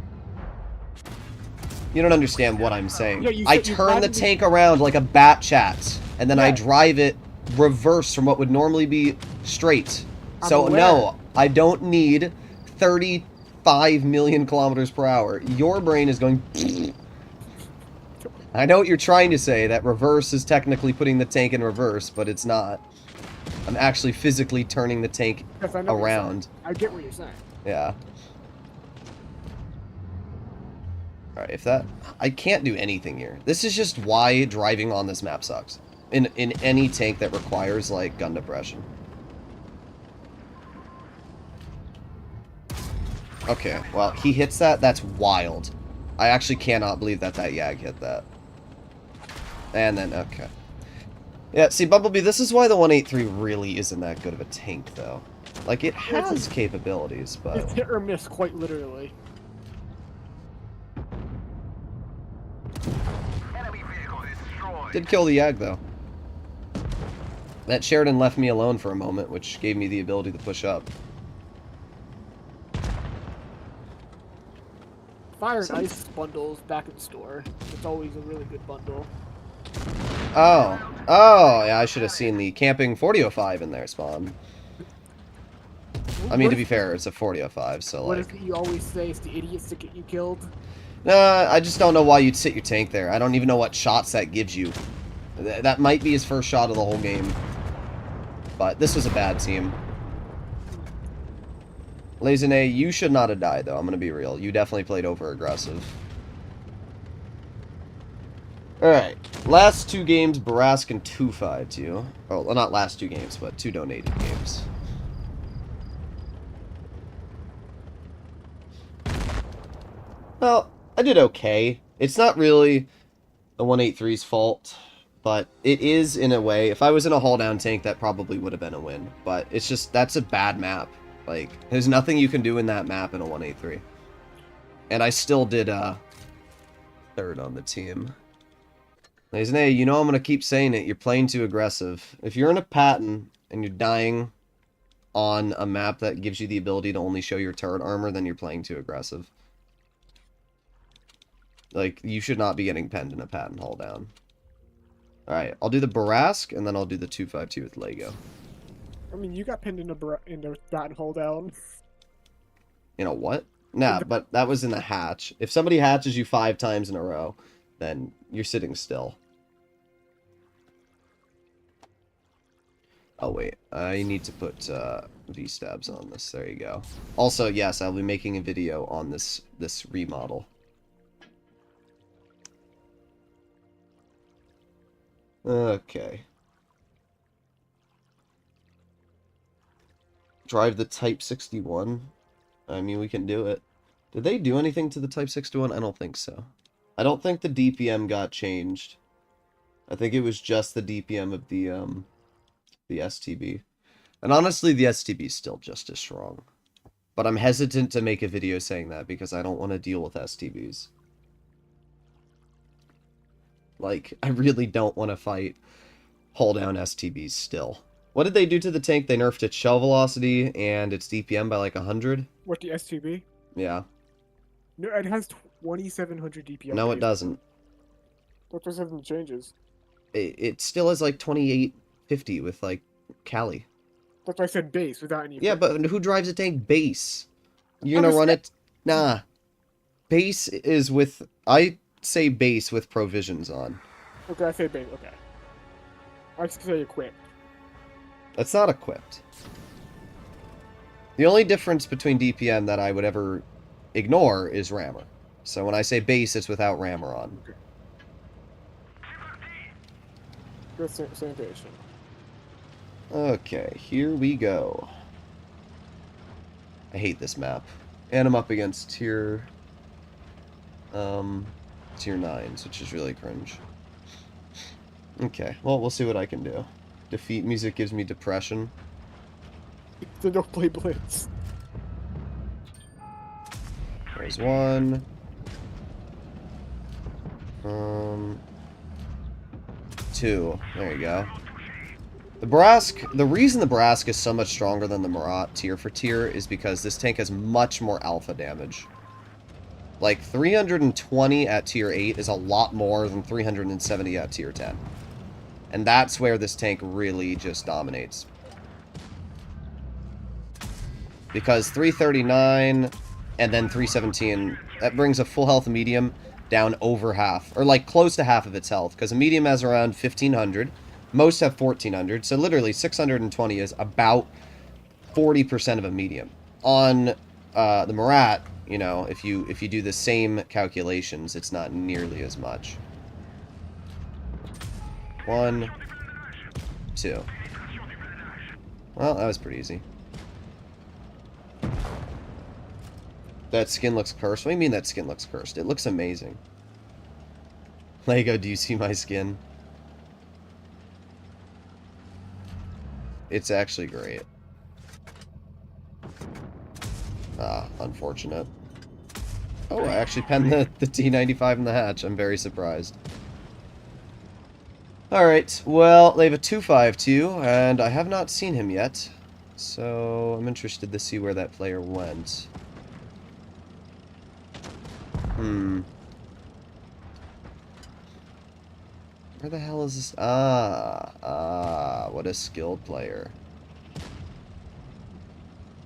You don't understand what I'm saying. Yeah, I turn the tank around like a bat chat, and then I drive it reverse from what would normally be straight. So no, I don't need 35 million kilometers per hour. Your brain is going... I know what you're trying to say, that reverse is technically putting the tank in reverse, but it's not. I'm actually physically turning the tank around. I get what you're saying. Yeah. Alright, if that... I can't do anything here. This is just why driving on this map sucks. In any tank that requires, like, gun depression. Okay, well, he hits that. That's wild. I actually cannot believe that Yag hit that. And then, okay. Yeah, see, Bumblebee, this is why the 183 really isn't that good of a tank, though. Like, it has capabilities, but... It's hit or miss, quite literally. Did kill the Yag, though. That Sheridan left me alone for a moment, which gave me the ability to push up. Fire and Ice bundles back in the store. It's always a really good bundle. Oh, yeah, I should have seen the camping 4005 in there spawn. I mean, to be fair, it's a 4005, so what like... What is it you always say? It's the idiots that get you killed? Nah, I just don't know why you'd sit your tank there. I don't even know what shots that gives you. That might be his first shot of the whole game. But this was a bad team. Lazine, you should not have died, though. I'm going to be real. You definitely played over-aggressive. Alright. Last 2 games, Bourrasque and 2-5-2. Oh, well, not last 2 games, but 2 donated games. Well, I did okay. It's not really the 183's fault, but it is in a way. If I was in a haul-down tank, that probably would have been a win. But it's just, that's a bad map. Like, there's nothing you can do in that map in a 183. And I still did, 3rd on the team. Hey, you know I'm gonna keep saying it. You're playing too aggressive. If you're in a Patton and you're dying on a map that gives you the ability to only show your turret armor, then you're playing too aggressive. Like, you should not be getting penned in a Patton hull down. Alright, I'll do the Bourrasque, and then I'll do the 252 with Lego. I mean, you got pinned in the bat hold down. You know what? Nah, but that was in the hatch. If somebody hatches you 5 times in a row, then you're sitting still. Oh, wait. I need to put V-stabs on this. There you go. Also, yes, I'll be making a video on this remodel. Okay. Drive the Type 61. I mean, we can do it. Did they do anything to the Type 61? I don't think so. I don't think the DPM got changed. I think it was just the DPM of the STB. And honestly, the STB is still just as strong. But I'm hesitant to make a video saying that because I don't want to deal with STBs. Like, I really don't want to fight hull down STBs still. What did they do to the tank? They nerfed its shell velocity and its DPM by like 100? What, the STB? Yeah. No, it has 2,700 DPM. No, it doesn't. What percent of changes? It still has like 2850 with like Cali. That's why I said base without any. Yeah, but who drives a tank base? You're gonna run it? Nah. Base is with... I say base with provisions on. Okay, I say base. Okay. I just say equipped. That's not equipped. The only difference between DPM that I would ever ignore is rammer. So when I say base, it's without rammer on. Okay. Good sanitation. Okay, here we go. I hate this map. And I'm up against tier 9s, which is really cringe. Okay, well, we'll see what I can do. Defeat music gives me depression. Then don't play Blitz. There's one. 2. There you go. The Bourrasque, the reason the Bourrasque is so much stronger than the Marat tier for tier is because this tank has much more alpha damage. Like, 320 at tier 8 is a lot more than 370 at tier 10. And that's where this tank really just dominates. Because 339 and then 317, that brings a full health medium down over half. Or like close to half of its health. Because a medium has around 1500. Most have 1400. So literally 620 is about 40% of a medium. On the Marat, you know, if you do the same calculations, it's not nearly as much. 1, 2. Well, that was pretty easy. That skin looks cursed? What do you mean that skin looks cursed? It looks amazing. Lego, do you see my skin? It's actually great. Ah, unfortunate. Oh, I actually penned the T95 in the hatch. I'm very surprised. Alright, well, they have a 252, and I have not seen him yet. So, I'm interested to see where that player went. Where the hell is this? What a skilled player.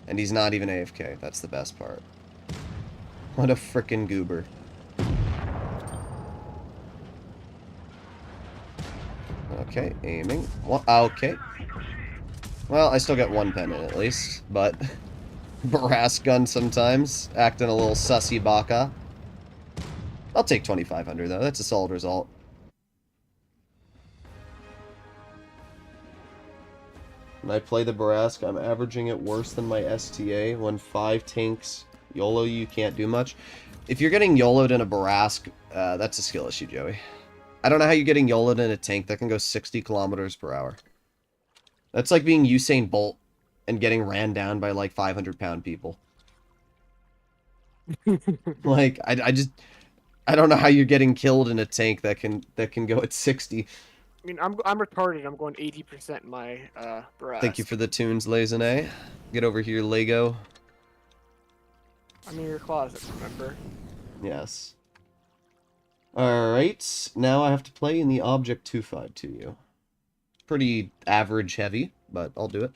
And he's not even AFK, that's the best part. What a frickin' goober. Okay, aiming. Okay. Well, I still got one pennant at least, but... Bourrasque gun sometimes, acting a little sussy baka. I'll take 2500 though, that's a solid result. When I play the Bourrasque, I'm averaging it worse than my STA. When 5 tanks YOLO you can't do much. If you're getting YOLO'd in a Bourrasque, that's a skill issue, Joey. I don't know how you're getting YOLO'd in a tank that can go 60 kilometers per hour. That's like being Usain Bolt and getting ran down by like 500-pound people. Like, I just... I don't know how you're getting killed in a tank that can go at 60. I mean, I'm retarded. I'm going 80% in my Bourrasque. Thank you for the tunes, Lazane. Get over here, Lego. I'm in your closet, remember? Yes. Alright, now I have to play in the Object 252. Pretty average heavy, but I'll do it.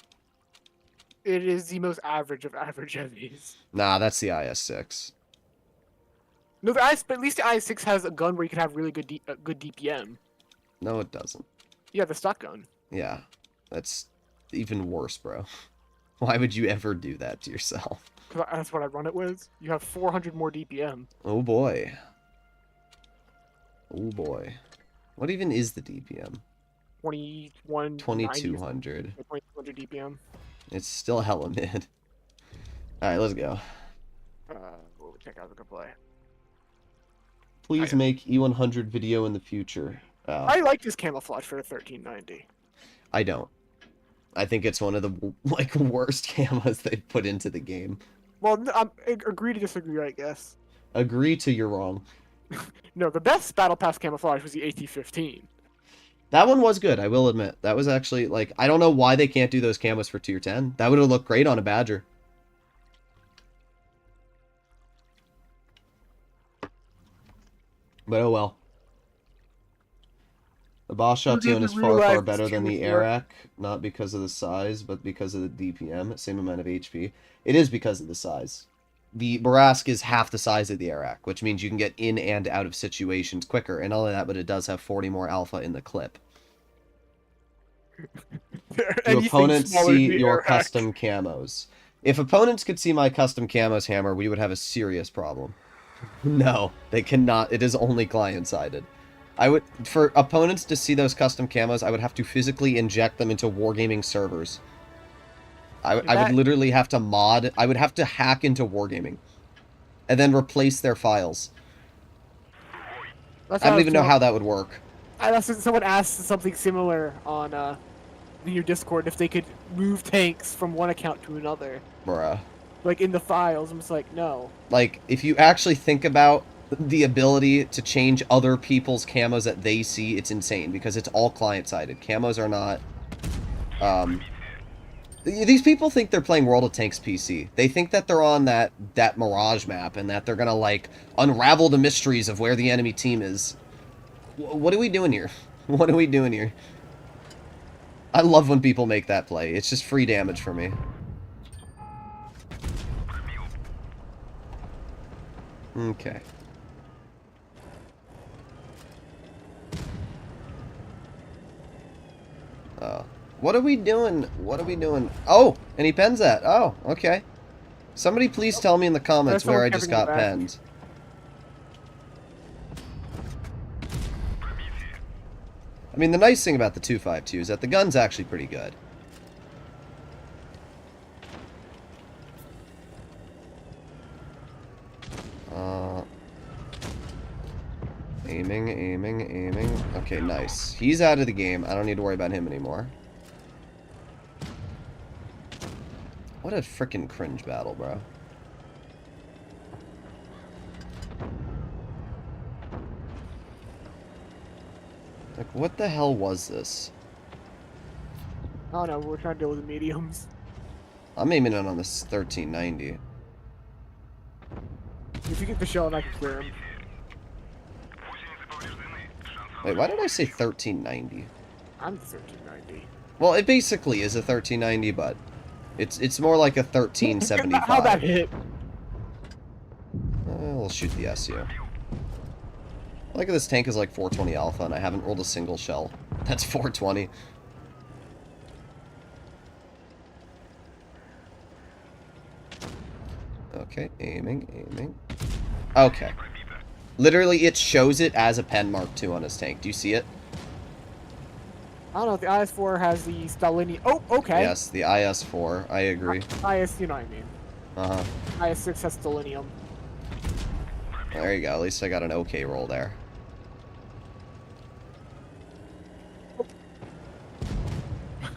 It is the most average of average heavies. Nah, that's the IS-6. No, but at least the IS-6 has a gun where you can have really good good DPM. No, it doesn't. Yeah, the stock gun. Yeah, that's even worse, bro. Why would you ever do that to yourself? 'Cause that's what I run it with. You have 400 more DPM. Oh boy. Oh boy. What even is the DPM? 2200. 2200 DPM. It's still hella mid. Alright, let's go. We'll check out the play. Please make E100 video in the future. Oh, I like this camouflage for the 1390. I don't. I think it's one of the like worst cameras they've put into the game. Well, agree to disagree, I guess. Agree to you're wrong. No, the best Battle Pass camouflage was the AT-15. That one was good, I will admit. That was actually, like, I don't know why they can't do those camos for tier 10. That would have looked great on a Badger. But oh well. The Bosch Option is far, far better than the Arak, not because of the size, but because of the DPM, same amount of HP. It is because of the size. The Bourrasque is half the size of the Arak, which means you can get in and out of situations quicker, and all of that, but it does have 40 more alpha in the clip. Do opponents see your custom camos? If opponents could see my custom camos, Hammer, we would have a serious problem. No, they cannot. It is only client-sided. For opponents to see those custom camos, I would have to physically inject them into Wargaming servers. I would literally have to mod. I would have to hack into Wargaming. And then replace their files. I don't even know how that would work. Someone asked something similar on your Discord if they could move tanks from one account to another. Bruh. Like in the files. I'm just like, no. Like, if you actually think about the ability to change other people's camos that they see, it's insane because it's all client-sided. Camos are not... These people think they're playing World of Tanks PC. They think that they're on that Mirage map and that they're gonna, like, unravel the mysteries of where the enemy team is. What are we doing here? What are we doing here? I love when people make that play. It's just free damage for me. Okay. What are we doing? What are we doing? Oh, and he pens that. Oh, okay. Somebody please tell me in the comments where I just got penned. I mean, the nice thing about the 252 is that the gun's actually pretty good. Aiming. Okay, nice. He's out of the game. I don't need to worry about him anymore. What a freaking cringe battle, bro. Like, what the hell was this? Oh no, we're trying to deal with the mediums. I'm aiming it on this 1390. If you get the shell and I can clear him. Wait, why did I say 1390? I'm the 1390. Well, it basically is a 1390, but it's more like a 1375. How that hit? We'll shoot the SU. I like this tank is like 420 alpha, and I haven't rolled a single shell. That's 420. Okay, aiming. Okay. Literally, it shows it as a pen Mark II on his tank. Do you see it? I don't know, the IS-4 has the Stalinium. Oh, okay. Yes, the IS-4. I agree. IS, you know what I mean. Uh-huh. IS-6 has Stalinium. There you go. At least I got an okay roll there.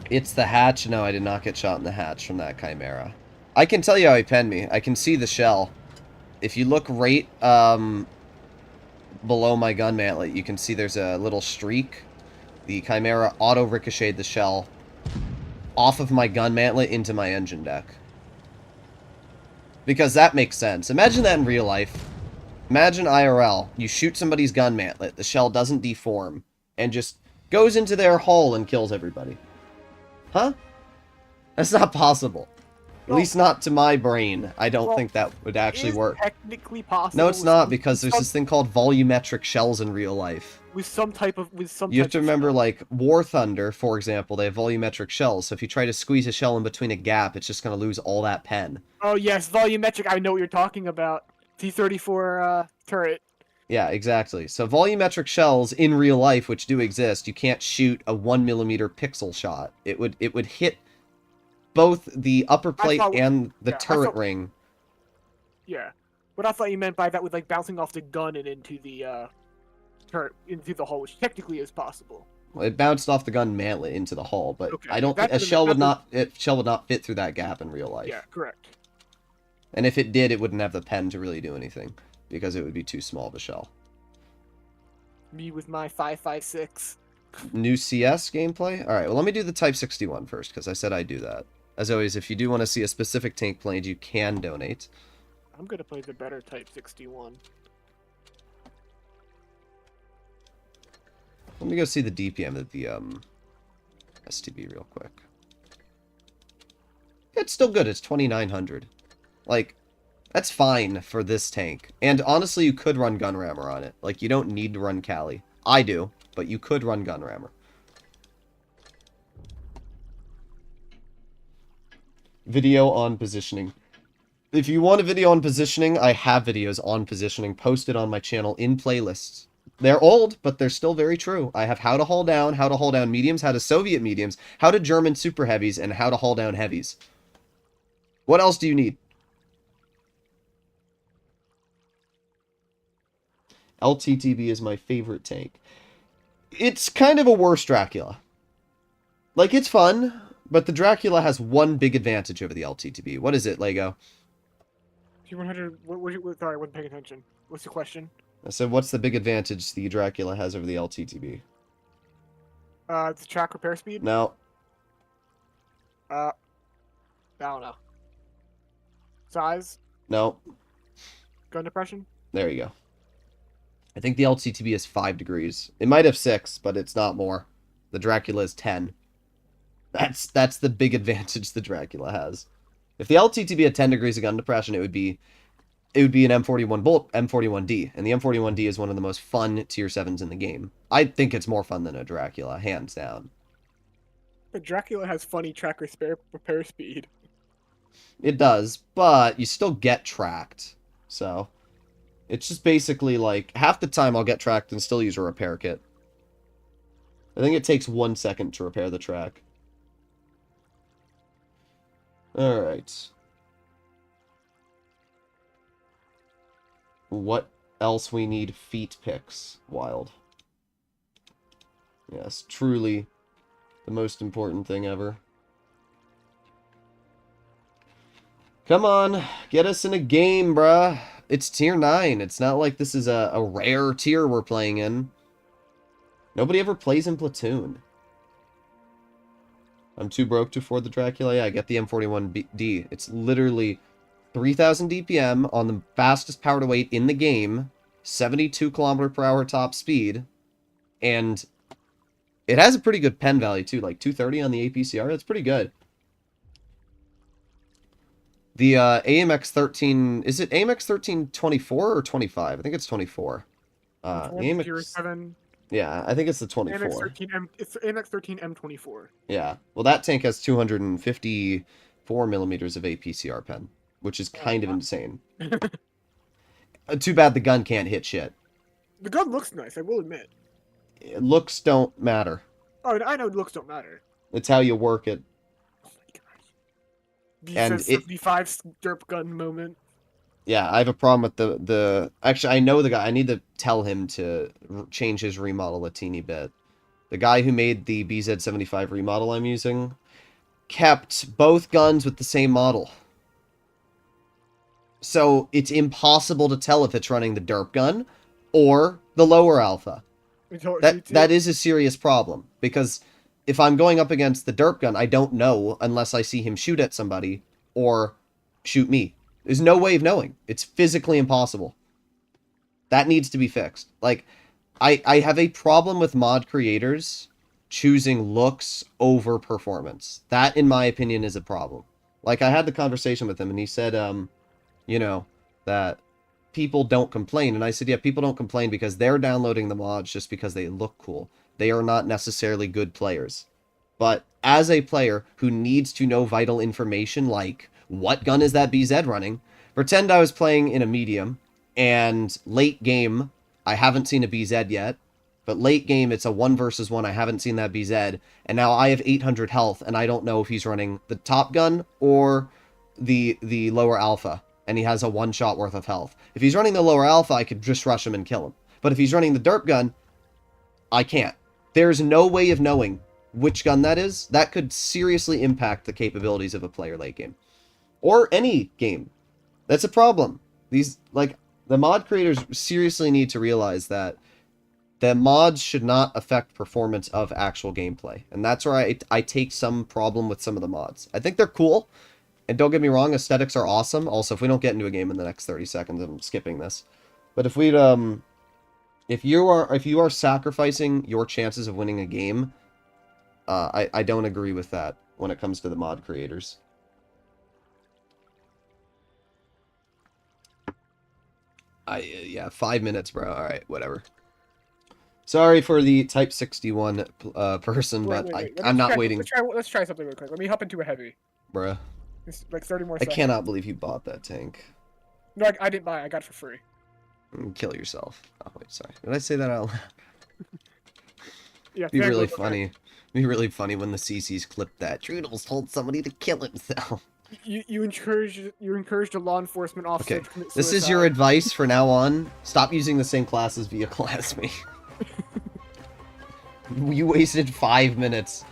It's the hatch. No, I did not get shot in the hatch from that Chimera. I can tell you how he penned me. I can see the shell. If you look right, below my gun mantlet, you can see there's a little streak. The Chimera auto-ricocheted the shell off of my gun mantlet into my engine deck. Because that makes sense. Imagine that in real life. Imagine IRL. You shoot somebody's gun mantlet, the shell doesn't deform, and just goes into their hull and kills everybody. Huh? That's not possible. At least not to my brain. I don't think that would actually work. Technically possible. No, it's not, because there's this thing called volumetric shells in real life. With some type of You have to remember, like, War Thunder, for example, they have volumetric shells, so if you try to squeeze a shell in between a gap, it's just going to lose all that pen. Oh, yes, volumetric, I know what you're talking about. T-34 turret. Yeah, exactly. So volumetric shells in real life, which do exist, you can't shoot a 1mm pixel shot. It would hit both the upper plate and the turret ring. Yeah. What I thought you meant by that was like bouncing off the gun and into the turret, into the hull, which technically is possible. Well, it bounced off the gun mantlet into the hull, but okay. I don't think a shell would not fit through that gap in real life. Yeah, correct. And if it did, it wouldn't have the pen to really do anything, because it would be too small of a shell. Me with my 5.56. New CS gameplay? Alright, well let me do the Type 61 first, because I said I'd do that. As always, if you do want to see a specific tank played, you can donate. I'm going to play the better Type 61. Let me go see the DPM of the STB real quick. It's still good, it's 2900. Like, that's fine for this tank. And honestly, you could run gun rammer on it. Like, you don't need to run Cali. I do, but you could run gun rammer. Video on positioning. If you want a video on positioning, I have videos on positioning posted on my channel in playlists. They're old, but they're still very true. I have how to haul down mediums, how to Soviet mediums, how to German super heavies, and how to haul down heavies. What else do you need? LTTB is my favorite tank. It's kind of a worse Dracula. Like, it's fun, but the Dracula has one big advantage over the LTTB. What is it, Lego? T100, sorry, I wasn't paying attention. What's the question? I said, what's the big advantage the Dracula has over the LTTB? The track repair speed? No. I don't know. Size? No. Gun depression? There you go. I think the LTTB is 5 degrees. It might have 6, but it's not more. The Dracula is 10. That's the big advantage the Dracula has. If the LTTB had 10 degrees of gun depression, it would be an M41 Bolt, M41D, and the M41D is one of the most fun tier 7s in the game. I think it's more fun than a Dracula, hands down. The Dracula has funny track repair speed. It does, but you still get tracked. So, it's just basically like, half the time I'll get tracked and still use a repair kit. I think it takes 1 second to repair the track. Alright. What else we need? Feet picks. Wild. Yes, truly the most important thing ever. Come on, get us in a game, bruh. It's tier 9. It's not like this is a rare tier we're playing in. Nobody ever plays in Platoon. I'm too broke to afford the Dracula. Yeah, I get the M41D. It's literally 3,000 DPM on the fastest power to weight in the game, 72 km/h top speed, and it has a pretty good pen value too, like 230 on the APCR. That's pretty good. The AMX 13, is it AMX 13 24 or 25? I think it's 24. AMX, yeah, I think it's the 24. AMX 13 it's AMX 13 M24. Yeah, well that tank has 254 millimeters of APCR pen, which is kind of insane. Too bad the gun can't hit shit. The gun looks nice, I will admit. Looks don't matter. Oh, I know looks don't matter. It's how you work it. Oh my gosh. And 75 derp gun moment. Yeah, I have a problem with the... Actually, I know the guy. I need to tell him to change his remodel a teeny bit. The guy who made the BZ75 remodel I'm using kept both guns with the same model. So it's impossible to tell if it's running the derp gun or the lower alpha. Me too. That is a serious problem, because if I'm going up against the derp gun, I don't know unless I see him shoot at somebody or shoot me. There's no way of knowing. It's physically impossible. That needs to be fixed. Like, I have a problem with mod creators choosing looks over performance. That, in my opinion, is a problem. Like, I had the conversation with him, and he said, you know, that people don't complain. And I said, yeah, people don't complain because they're downloading the mods just because they look cool. They are not necessarily good players. But as a player who needs to know vital information like, what gun is that BZ running? Pretend I was playing in a medium, and late game, I haven't seen a BZ yet, but late game, it's a 1 versus 1, I haven't seen that BZ, and now I have 800 health, and I don't know if he's running the top gun or the lower alpha, and he has a 1 shot worth of health. If he's running the lower alpha, I could just rush him and kill him. But if he's running the derp gun, I can't. There's no way of knowing which gun that is. That could seriously impact the capabilities of a player late game. Or any game. That's a problem. These, like, the mod creators seriously need to realize that the mods should not affect performance of actual gameplay. And that's where I take some problem with some of the mods. I think they're cool. And don't get me wrong, aesthetics are awesome. Also, if we don't get into a game in the next 30 seconds, I'm skipping this. But if we'd, if you are sacrificing your chances of winning a game, I don't agree with that when it comes to the mod creators. Yeah, 5 minutes, bro. All right, whatever. Sorry for the Type 61 person, but Wait. I'm not waiting. Let's try something real quick. Let me hop into a heavy. Bruh. It's like 30 more I seconds. cannot believe you bought that tank. No, I didn't buy it. I got it for free. Kill yourself. Oh, wait, sorry. Did I say that out loud? Yeah, Be really funny. Be really funny when the CCs clipped that. Droodles told somebody to kill himself. You encouraged a law enforcement officer Okay, to commit suicide. this is your advice for now on. Stop using the same classes vehicle as me. You wasted 5 minutes.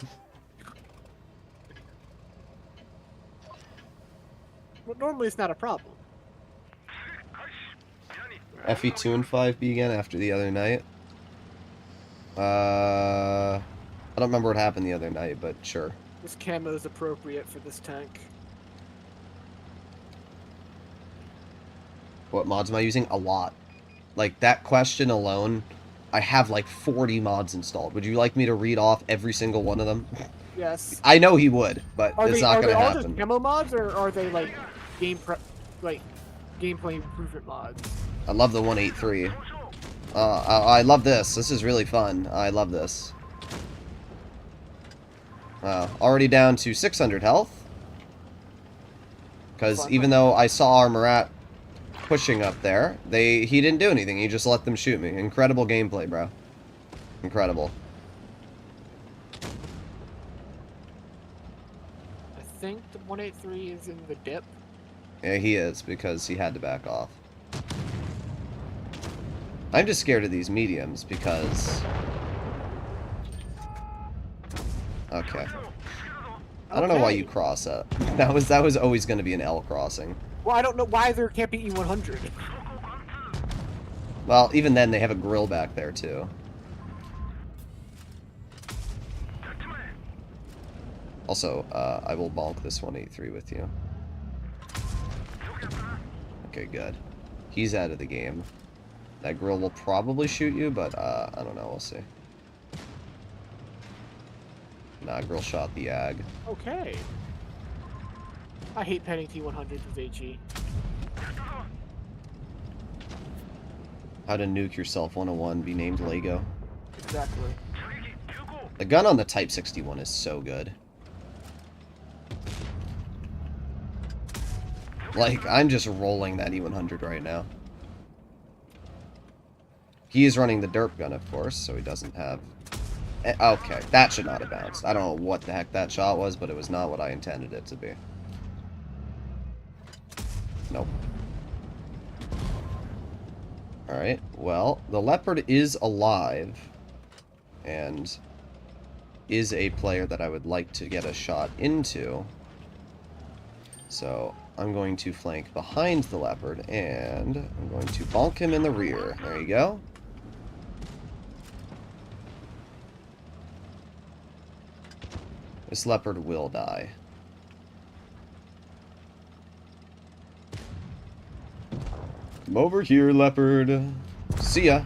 Well, normally it's not a problem. FE2 and 5B again after the other night. I don't remember what happened the other night, but sure. This camo is appropriate for this tank. What mods am I using? A lot. Like, that question alone, I have like 40 mods installed. Would you like me to read off every single one of them? Yes. I know he would, but it's not going to Are they all happen. just camo mods, or are they like gameplay improvement mods? I love the 183. I love this. This is really fun. I love this. Already down to 600 health. Because even though I saw our Marat pushing up there, he didn't do anything. He just let them shoot me. Incredible gameplay, bro. Incredible. I think the 183 is in the dip. Yeah, he is, because he had to back off. I'm just scared of these mediums, because... Okay. I don't know why you cross that. That was always going to be an L crossing. Well, I don't know why there can't be E100. Well, even then, they have a grill back there, too. Also, I will bonk this 183 with you. Okay, good. He's out of the game. That grill will probably shoot you, but, I don't know, we'll see. Nah, grill shot the ag. Okay. I hate penning T100s with HE. How to nuke yourself 101, be named Lego. Exactly. The gun on the Type 61 is so good. Like, I'm just rolling that E100 right now. He is running the derp gun, of course, so he doesn't have... Okay, that should not have bounced. I don't know what the heck that shot was, but it was not what I intended it to be. Nope. Alright, well, the Leopard is alive, and is a player that I would like to get a shot into. So, I'm going to flank behind the Leopard, and I'm going to bonk him in the rear. There you go. This leopard will die. Come over here, leopard. See ya.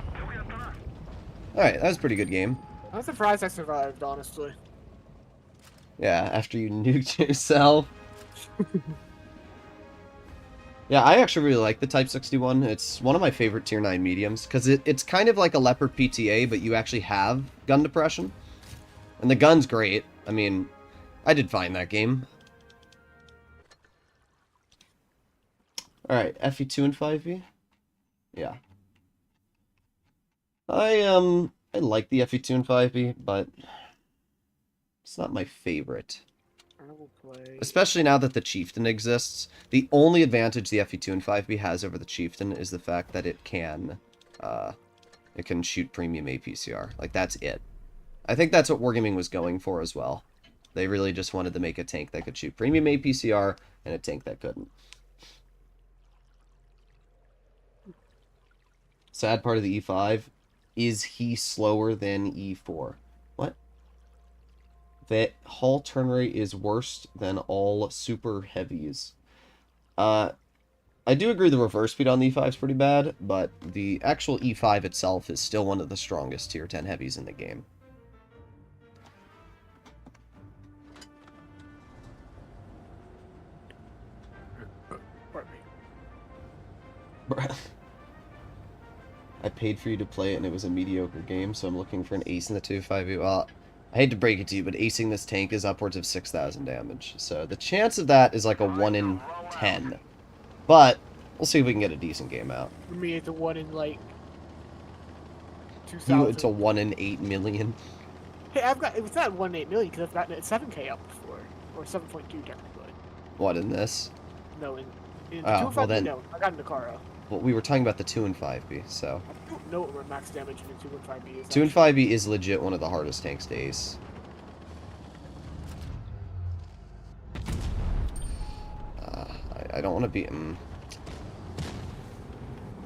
Alright, that was a pretty good game. I'm surprised I survived, honestly. Yeah, after you nuked yourself. Yeah, I actually really like the Type 61. It's one of my favorite Tier 9 mediums, because it's kind of like a Leopard PTA, but you actually have gun depression. And the gun's great. I mean, I did fine that game. Alright, FE2 and 5e? Yeah. I like the FE2 and 5e, but it's not my favorite. I will play... Especially now that the Chieftain exists. The only advantage the FE2 and 5e has over the Chieftain is the fact that it can shoot premium APCR. Like, that's it. I think that's what Wargaming was going for as well. They really just wanted to make a tank that could shoot premium APCR and a tank that couldn't. Sad part of the E5, is he slower than E4? What? That hull turn rate is worse than all super heavies. I do agree the reverse speed on the E5 is pretty bad, but the actual E5 itself is still one of the strongest tier 10 heavies in the game. Pardon me. I paid for you to play it and it was a mediocre game, so I'm looking for an ace in the 2-5e. Well, I hate to break it to you, but acing this tank is upwards of 6,000 damage. So the chance of that is like a 1 in 10. But we'll see if we can get a decent game out. For me, it's a 1 in, like, You, 2,000. it's a 1 in 8 million. Hey, it's not 1 in 8 million, because I've gotten it 7k up before. Or 7.2, technically. What, in this? No, in Oh, 2 well then- no. I got in the Nakara. Well, we were talking about the 2 and 5e, so... I don't know what max damage in the 2 and 5e is. 2 and 5e is legit one of the hardest tanks to ace. I don't want to be... I'm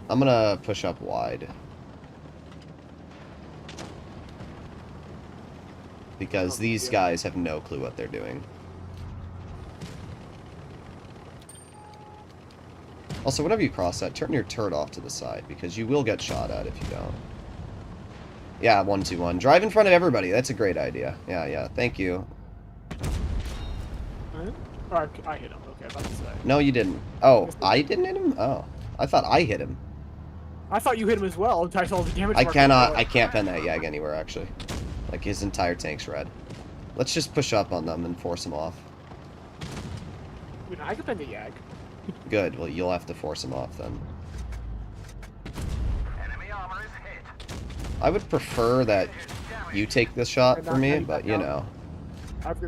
gonna push up wide. Because these guys have no clue what they're doing. Also, whenever you cross that, turn your turret off to the side, because you will get shot at if you don't. Yeah, 1-2-1. Drive in front of everybody. That's a great idea. Yeah, thank you. Or I hit him. Okay, about to say. No, you didn't. Oh, I didn't hit him? Oh, I thought I hit him. I thought you hit him as well until I saw the damage. I marker cannot, before. I can't pen that Yag anywhere, actually. Like, his entire tank's red. Let's just push up on them and force them off. I mean, I can pen the Yag. Good, well, you'll have to force them off, then. Enemy armor is hit. I would prefer that you take this shot for me, but, you know. I was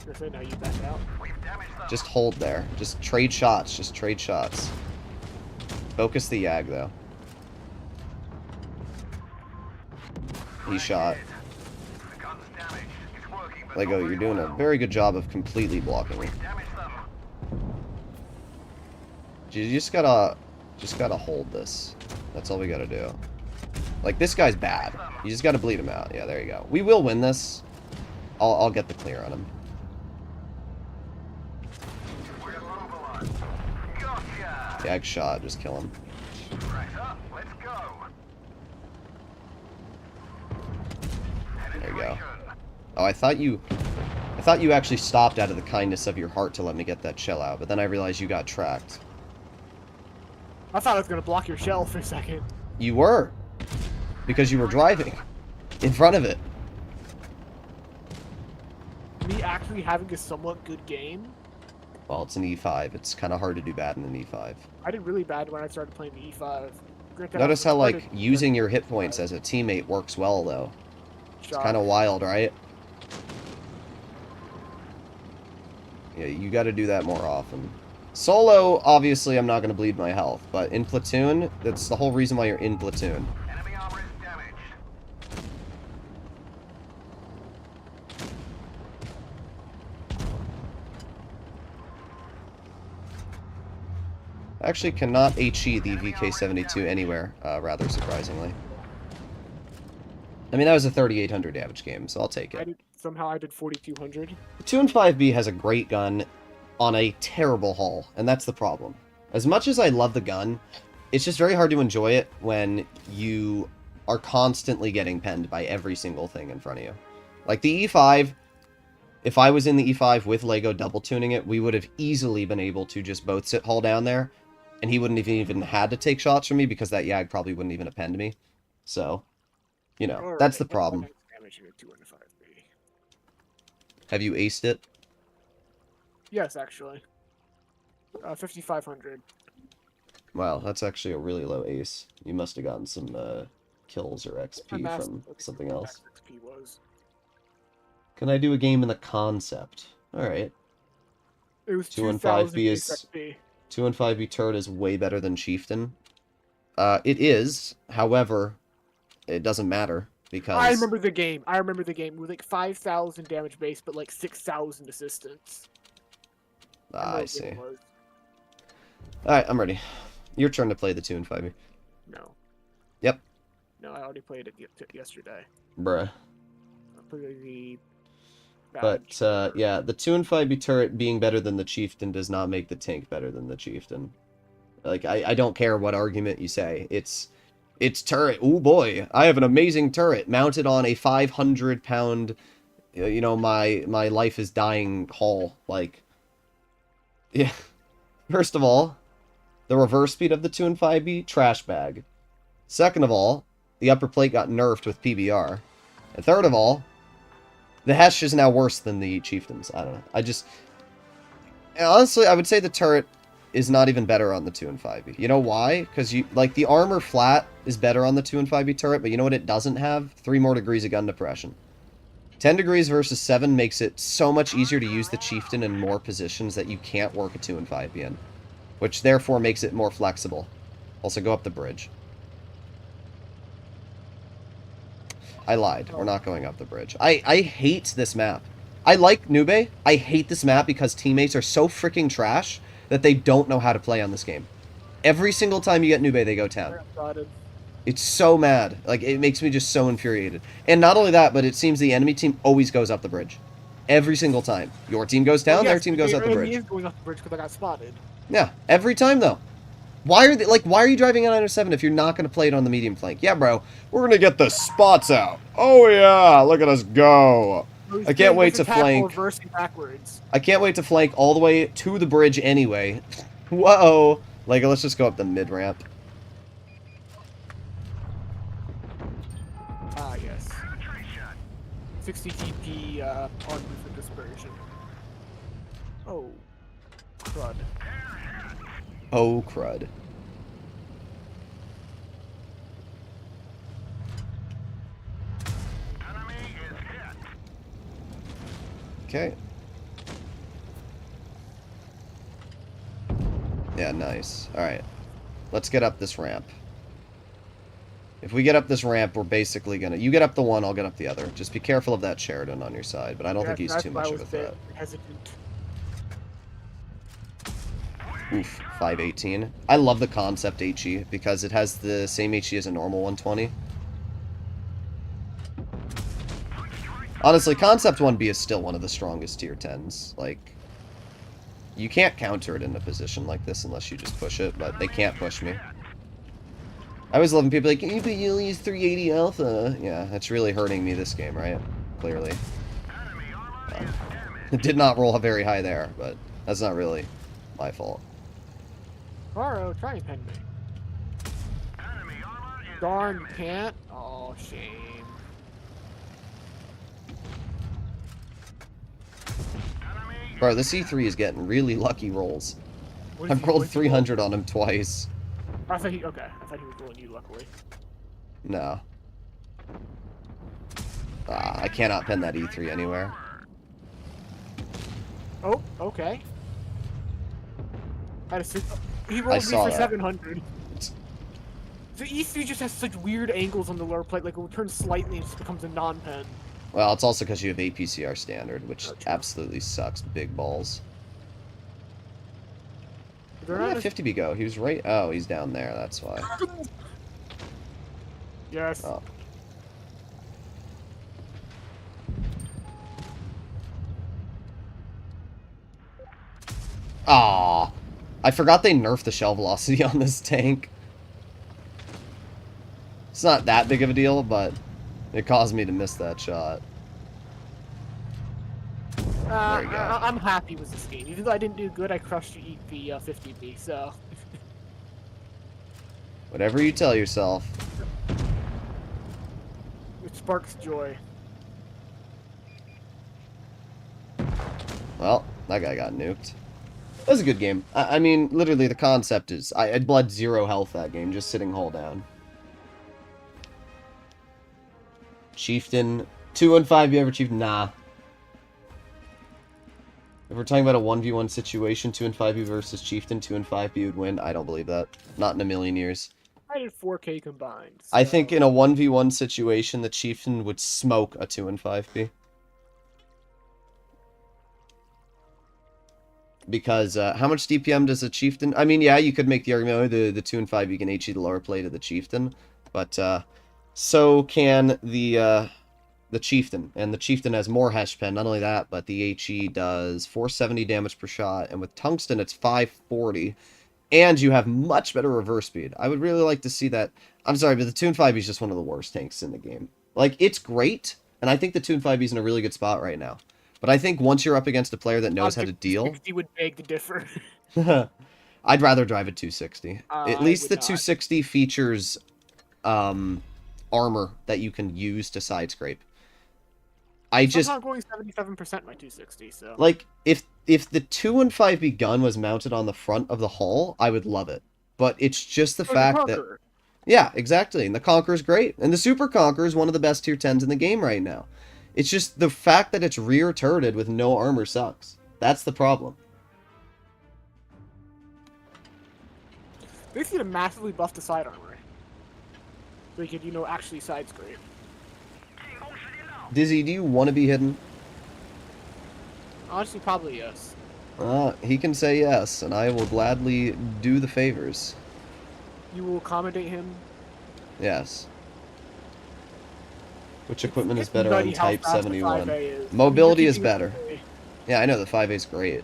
gonna say, now you back out. We've damaged them. Just hold there. Just trade shots. Just trade shots. Focus the Yag, though. He shot. The gun's damaged. It's working, but Lego, not you're very doing a well. very good job of completely blocking me. Damaged them. You just gotta hold this. That's all we gotta do. Like, this guy's bad. You just gotta bleed him out. Yeah, there you go. We will win this. I'll get the clear on him. We're mobilized. Gotcha. Yag shot. Just kill him. Tractor, let's go. There you go. Penetration. Oh, I thought you actually stopped out of the kindness of your heart to let me get that shell out, but then I realized you got tracked. I thought I was gonna block your shell for a second. You were. Because you were driving. In front of it. Me actually having a somewhat good game. Well, it's an E5. It's kind of hard to do bad in an E5. I did really bad when I started playing the E5. Granted, Notice I how, like, started- using your hit points as a teammate works well, though. It's kind of wild, right? Yeah, you got to do that more often. Solo, obviously, I'm not going to bleed my health, but in platoon, that's the whole reason why you're in platoon. Enemy armor is damaged. I actually cannot HE the VK-72 anywhere, rather surprisingly. I mean, that was a 3,800 damage game, so I'll take it. somehow I did 4,200. The 2 and 5B has a great gun on a terrible hull, and that's the problem. As much as I love the gun, it's just very hard to enjoy it when you are constantly getting penned by every single thing in front of you. Like the E5, if I was in the E5 with Lego double tuning it, we would have easily been able to just both sit hull down there, and he wouldn't have even had to take shots from me because that Yag probably wouldn't even have penned me. So, you know, that's the problem. Have you aced it? Yes, actually. 5,500. Wow, that's actually a really low ace. You must have gotten some kills or XP from something else. XP was. Can I do a game in the concept? Alright. It was 2 and 5B is XP. 2 and 5B turret is way better than Chieftain. It is, however, it doesn't matter because I remember the game. It was like 5,000 damage base, but like 6,000 assistance. I see. Alright, I'm ready. Your turn to play the 2 and 5B. No. Yep. No, I already played it yesterday. Bruh. I played the But, yeah, the 2 and 5B turret being better than the Chieftain does not make the tank better than the Chieftain. Like, I don't care what argument you say. It's turret. Ooh, boy. I have an amazing turret mounted on a 500-pound, you know, my life is dying hull. Like, yeah. First of all, the reverse speed of the 2 and 5B, trash bag. Second of all, the upper plate got nerfed with PBR. And third of all, the Hesh is now worse than the Chieftains. I don't know. Honestly, I would say the turret is not even better on the 2 and 5B. You know why? Because the armor flat is better on the 2 and 5B turret, but you know what it doesn't have? 3 more degrees of gun depression. 10 degrees versus 7 makes it so much easier to use the Chieftain in more positions that you can't work a 2 and 5B in. Which therefore makes it more flexible. Also, go up the bridge. I lied. We're not going up the bridge. I hate this map. I like Nube. I hate this map because teammates are so freaking trash that they don't know how to play on this game. Every single time you get Nube, they go down. It's so mad. Like, it makes me just so infuriated. And not only that, but it seems the enemy team always goes up the bridge. Every single time. Your team goes down, their team goes up the bridge. He is going up the bridge because I got spotted. Yeah, every time though. Why are you driving a 907 if you're not going to play it on the medium flank? Yeah, bro. We're going to get the spots out. Oh yeah, look at us go. I can't wait to flank. I can't wait to flank all the way to the bridge anyway. Whoa. Like, let's just go up the mid ramp. Ah, yes. 60 TP on movement dispersion. Oh, crud. Oh, crud. Okay. Yeah, nice. Alright. Let's get up this ramp. If we get up this ramp, we're basically gonna... You get up the one, I'll get up the other. Just be careful of that Sheridan on your side, but I don't think he's too much of a threat. Hesitant. Oof, 518. I love the concept HE because it has the same HE as a normal 120. Honestly, concept 1B is still one of the strongest tier 10s. Like, you can't counter it in a position like this unless you just push it, but they can't push me. I always love when people are like, you only use 380 alpha. Yeah, that's really hurting me this game, right? Clearly. It did not roll very high there, but that's not really my fault. Caro, try and pen me. Darn, can't. Oh, shame. Bro, the C3 is getting really lucky rolls. I've rolled 300 on him twice. I thought he was rolling you, luckily. No. I cannot pen that E3 anywhere. Oh, okay. He rolled me for 700. The E3 just has such weird angles on the lower plate, like it will turn slightly and it just becomes a non-pen. Well, it's also because you have APCR standard, which absolutely sucks big balls. Where did 50B go? He was right... Oh, he's down there, that's why. Yes. Oh. Ah, I forgot they nerfed the shell velocity on this tank. It's not that big of a deal, but it caused me to miss that shot. There you go. I'm happy with this game. Even though I didn't do good, I crushed you eat the 50B, so... Whatever you tell yourself. It sparks joy. Well, that guy got nuked. That was a good game. I mean, literally, the concept is... I bled 0 health that game, just sitting hull down. Chieftain. 2 and 5, you ever Chieftain? Nah. If we're talking about a 1v1 situation, 2 and 5 versus Chieftain, 2 and 5 would win. I don't believe that. Not in a million years. I did 4K combined. So... I think in a 1v1 situation, the Chieftain would smoke a 2 and 5p. Because, how much DPM does a Chieftain... I mean, yeah, you could make the argument, oh, the 2 and 5, you can HE the lower plate of the Chieftain. But, so can the Chieftain. And the Chieftain has more hash pen. Not only that, but the HE does 470 damage per shot. And with Tungsten, it's 540. And you have much better reverse speed. I would really like to see that. I'm sorry, but the 2 and 5 is just one of the worst tanks in the game. Like, it's great. And I think the 2 and 5 is in a really good spot right now. But I think once you're up against a player that knows how to deal... 260 would beg to differ. I'd rather drive a 260. At least the 260 features armor that you can use to side scrape. I'm not going 77% my 260, so... Like, if the 2 and 5B gun was mounted on the front of the hull, I would love it. But it's just the fact that... Yeah, exactly. And the Conqueror's great. And the Super Conqueror is one of the best tier 10s in the game right now. It's just the fact that it's rear turreted with no armor sucks. That's the problem. They need to massively buff the side armor. So you could, you know, actually side scrape. Dizzy, do you want to be hidden? Honestly, probably yes. He can say yes, and I will gladly do the favors. You will accommodate him? Yes. Which equipment is better on Type 71? Is. Mobility is better. Yeah, I know the 5A is great.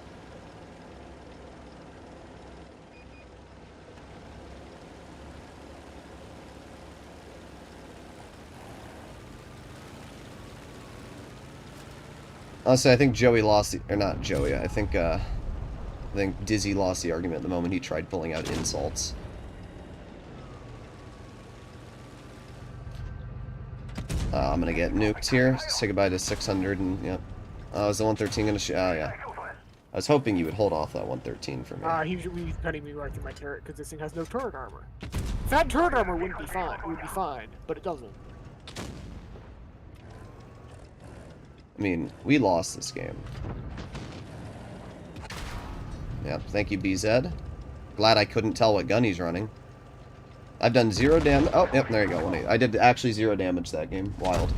Honestly, I think Joey lost the... Or not Joey, I think Dizzy lost the argument the moment he tried pulling out insults. I'm gonna get nuked here. Say goodbye to 600 and... Yep. Is the 113 gonna shoot? Oh, yeah. I was hoping you would hold off that 113 for me. He's cutting me right through my turret because this thing has no turret armor. If it had turret armor, wouldn't be fine. It would be fine, but it doesn't. I mean, we lost this game. Yep, thank you, BZ. Glad I couldn't tell what gun he's running. I've done 0 damage. Oh, yep, there you go. I did actually 0 damage that game. Wild.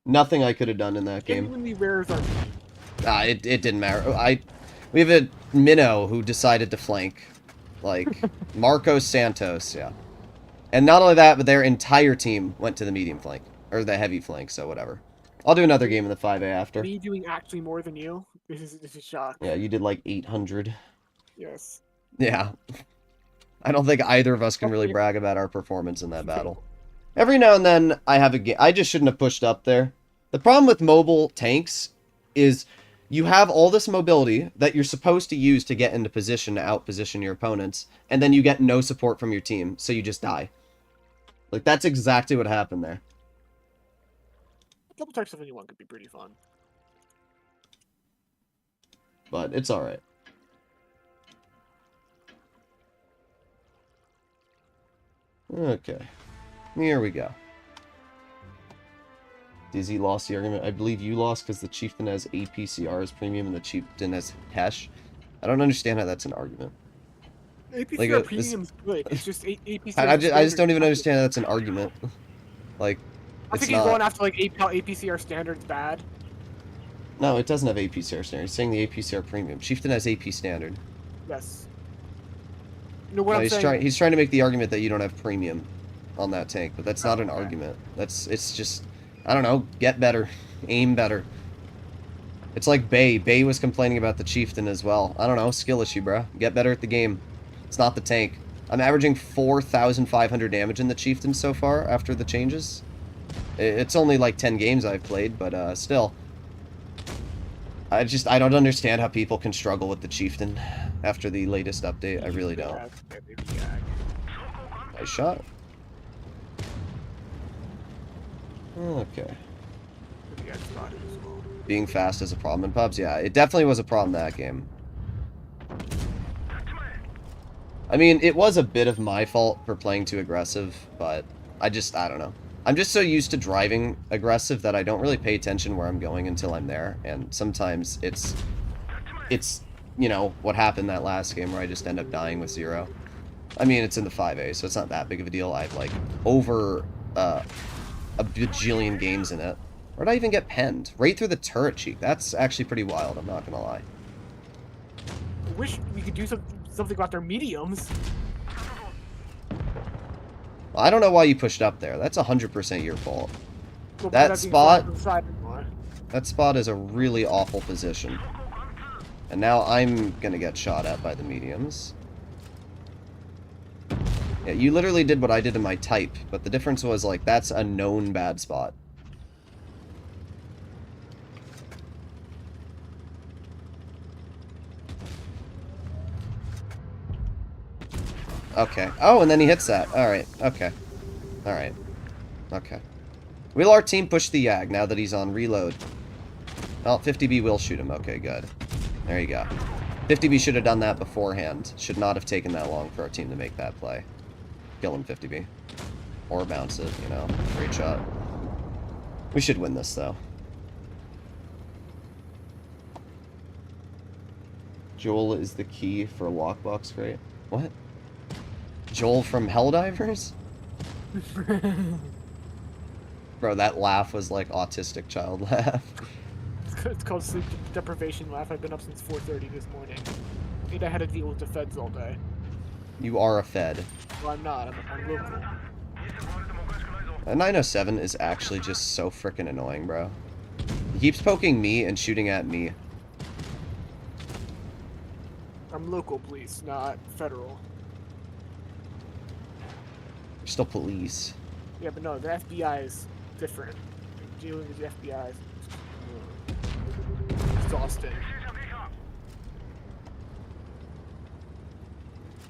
Nothing I could have done in that game. Genuinely rare as it didn't matter. We have a minnow who decided to flank. Like, Marcos Santos, yeah. And not only that, but their entire team went to the medium flank. Or the heavy flank, so whatever. I'll do another game in the 5A after. Me doing actually more than you? This is a shock. Yeah, you did like 800. Yes. Yeah. I don't think either of us can really brag about our performance in that battle. Every now and then, I have a game. I just shouldn't have pushed up there. The problem with mobile tanks is you have all this mobility that you're supposed to use to get into position to outposition your opponents, and then you get no support from your team, so you just die. Like, that's exactly what happened there. Double Type 71 could be pretty fun. But it's alright. Okay. Here we go. Dizzy lost the argument. I believe you lost because the Chieftain has APCR as premium and the Chieftain has Hesh. I don't understand how that's an argument. APCR premium's good. It's just APCR. I just don't even understand how that's an argument. Like, I think you're going after like APCR standard's bad. No, it doesn't have APCR standard. It's saying the APCR premium. Chieftain has AP standard. Yes. You know what I'm saying? He's trying to make the argument that you don't have premium on that tank, but that's not an argument. It's just, I don't know, get better, aim better. It's like Bay. Bay was complaining about the Chieftain as well. I don't know, skill issue, bro. Get better at the game. It's not the tank. I'm averaging 4,500 damage in the Chieftain so far after the changes. It's only like 10 games I've played, but still. I don't understand how people can struggle with the Chieftain after the latest update. I really don't. Nice shot. Okay. Being fast is a problem in pubs? Yeah, it definitely was a problem that game. I mean, it was a bit of my fault for playing too aggressive, but I don't know. I'm just so used to driving aggressive that I don't really pay attention where I'm going until I'm there, and sometimes it's you know, what happened that last game where I just end up dying with 0. I mean, it's in the 5A, so it's not that big of a deal. I have, like, over a bajillion games in it. Where did I even get penned? Right through the turret cheek. That's actually pretty wild, I'm not gonna lie. I wish we could do something about their mediums. Well, I don't know why you pushed up there. That's 100% your fault. Well, That spot is a really awful position. And now I'm gonna get shot at by the mediums. Yeah, you literally did what I did in my type, but the difference was, like, that's a known bad spot. Okay. Oh, and then he hits that. Alright. Okay. Alright. Okay. Will our team push the Yag now that he's on reload? Oh, 50B will shoot him. Okay, good. There you go. 50B should have done that beforehand. Should not have taken that long for our team to make that play. Kill him, 50B. Or bounce it, you know. Great shot. We should win this, though. Joel is the key for lockbox crate. What? Joel from Helldivers? Bro, that laugh was like autistic child laugh. It's called sleep deprivation laugh. I've been up since 4:30 this morning. I had to deal with the feds all day. You are a fed. Well, I'm not. I'm local. A 907 is actually just so freaking annoying, bro. He keeps poking me and shooting at me. I'm local police, not federal. You're still police. Yeah, but no, the FBI is different. Dealing with the FBI is exhausting.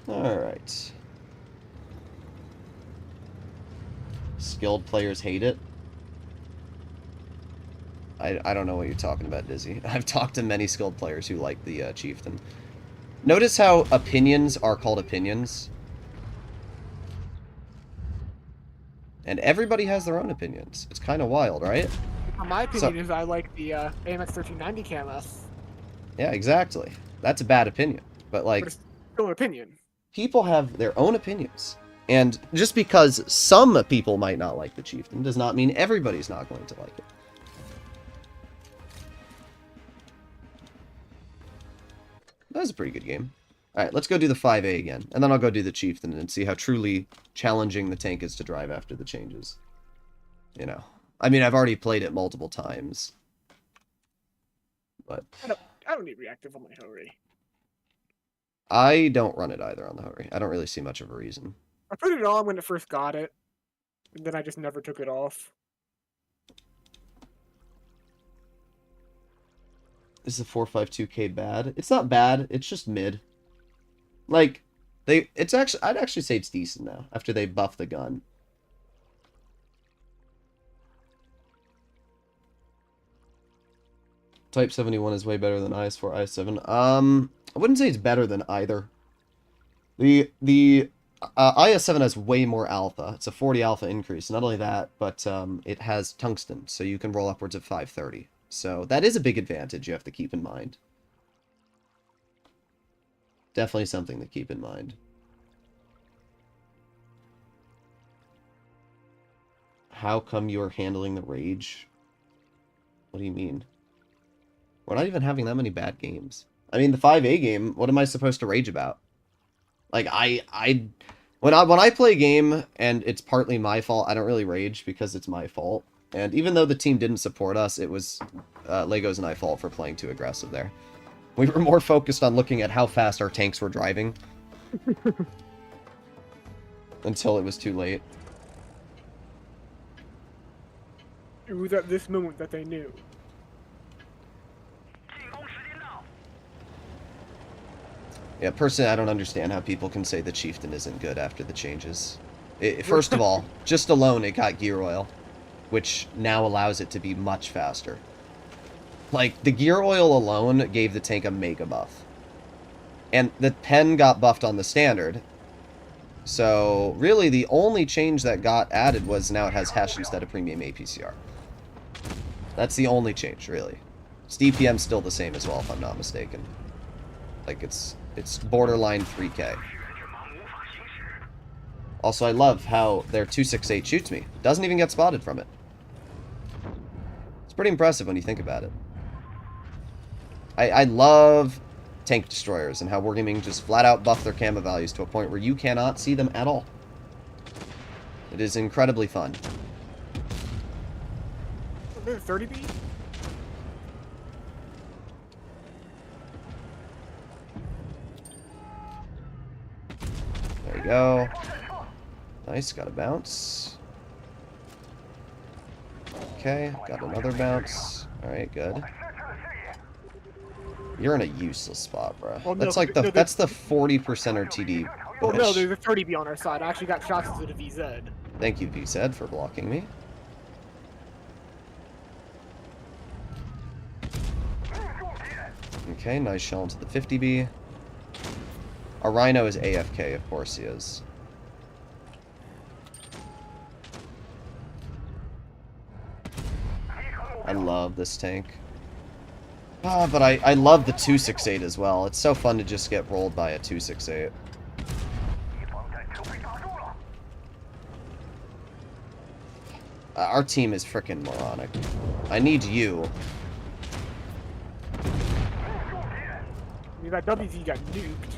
Alright. Skilled players hate it. I don't know what you're talking about, Dizzy. I've talked to many skilled players who like the Chieftain. Notice how opinions are called opinions. And everybody has their own opinions. It's kind of wild, right? My opinion is I like the AMX 1390 camos. Yeah, exactly. That's a bad opinion. But, like, But it's still an opinion. people have their own opinions. And just because some people might not like the Chieftain does not mean everybody's not going to like it. That was a pretty good game. Alright, let's go do the 5A again. And then I'll go do the Chieftain and see how truly challenging the tank is to drive after the changes. You know. I mean, I've already played it multiple times. But I don't need reactive on my Hori. I don't run it either on the Hori. I don't really see much of a reason. I put it on when it first got it, and then I just never took it off. Is the 452K bad? It's not bad. It's just mid. Like, I'd actually say it's decent now after they buff the gun. Type 71 is way better than IS4, IS7. I wouldn't say it's better than either. The IS7 has way more alpha. It's a 40 alpha increase. Not only that, but it has tungsten, so you can roll upwards of 530. So that is a big advantage you have to keep in mind. Definitely something to keep in mind. How come you're handling the rage? What do you mean? We're not even having that many bad games. I mean, the 5A game, what am I supposed to rage about? Like, when I play a game and it's partly my fault, I don't really rage because it's my fault. And even though the team didn't support us, it was Legos and I fault for playing too aggressive there. We were more focused on looking at how fast our tanks were driving. Until it was too late. It was at this moment that they knew. Yeah, personally, I don't understand how people can say the Chieftain isn't good after the changes. First of all, just alone, it got gear oil, which now allows it to be much faster. Like, the gear oil alone gave the tank a mega buff. And the pen got buffed on the standard. So, really, the only change that got added was now it has Hesh instead of premium APCR. That's the only change, really. Its DPM's still the same as well, if I'm not mistaken. Like, it's borderline 3K. Also, I love how their 268 shoots me. Doesn't even get spotted from it. It's pretty impressive when you think about it. I love tank destroyers and how Wargaming just flat out buff their camo values to a point where you cannot see them at all. It is incredibly fun. 30B? There you go. Nice, got a bounce. Okay, got another bounce. Alright, good. You're in a useless spot, bro. Well, That's no, like the no, that's the 40% RTD. Oh no, Bush. there's a 30B on our side. I actually got shots into the VZ. Thank you, VZ, for blocking me. Okay, nice shell into the 50B. Our Rhino is AFK, of course he is. I love this tank. Ah, but I love the 268 as well. It's so fun to just get rolled by a 268. Our team is frickin' moronic. I need you. I mean, that WZ got nuked.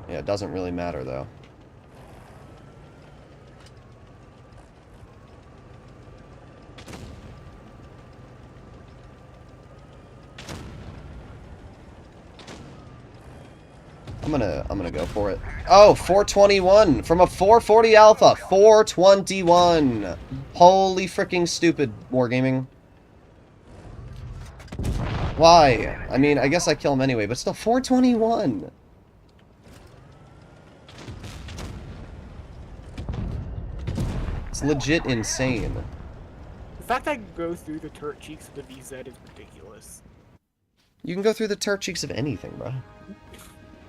Yeah, it doesn't really matter, though. I'm gonna go for it. Oh, 421 from a 440 alpha. 421. Holy freaking stupid, Wargaming. Why? I mean, I guess I kill him anyway, but still 421. It's legit insane. The fact that I can go through the turret cheeks of the VZ is ridiculous. You can go through the turret cheeks of anything, bro.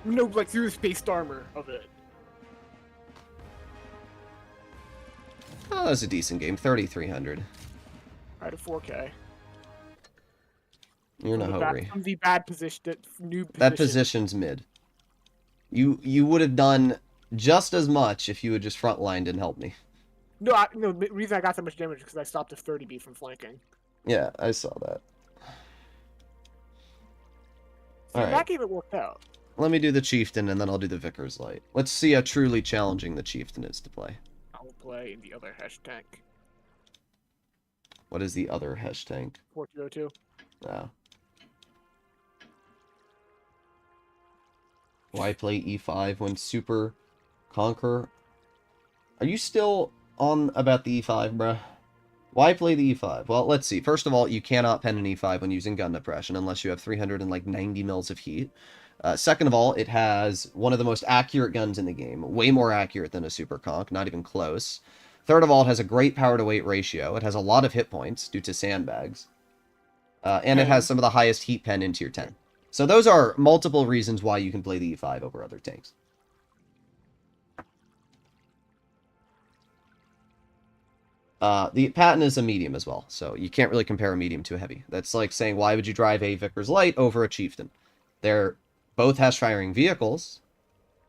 No, like through the spaced armor of it. Oh, that's a decent game. 3,300. Right, a 4K. You're in a hurry. From the bad position, new position. That position's mid. You would have done just as much if you had just frontlined and helped me. No, the reason I got so much damage is because I stopped a 30B from flanking. Yeah, I saw that. So All in right. that game, it worked out. Let me do the Chieftain, and then I'll do the Vickers Light. Let's see how truly challenging the Chieftain is to play. I'll play in the other Hesh tank. What is the other Hesh tank? 4202. Oh. Why play E5 when Super Conqueror? Are you still on about the E5, bruh? Why play the E5? Well, let's see. First of all, you cannot pen an E5 when using gun depression unless you have 390 mils of heat. Second of all, it has one of the most accurate guns in the game. Way more accurate than a Super Conch, not even close. Third of all, it has a great power-to-weight ratio. It has a lot of hit points due to sandbags. And it has some of the highest heat pen in Tier 10. So those are multiple reasons why you can play the E5 over other tanks. The Patton is a medium as well, so you can't really compare a medium to a heavy. That's like saying, why would you drive a Vickers Light over a Chieftain? They're both Hesh-firing vehicles,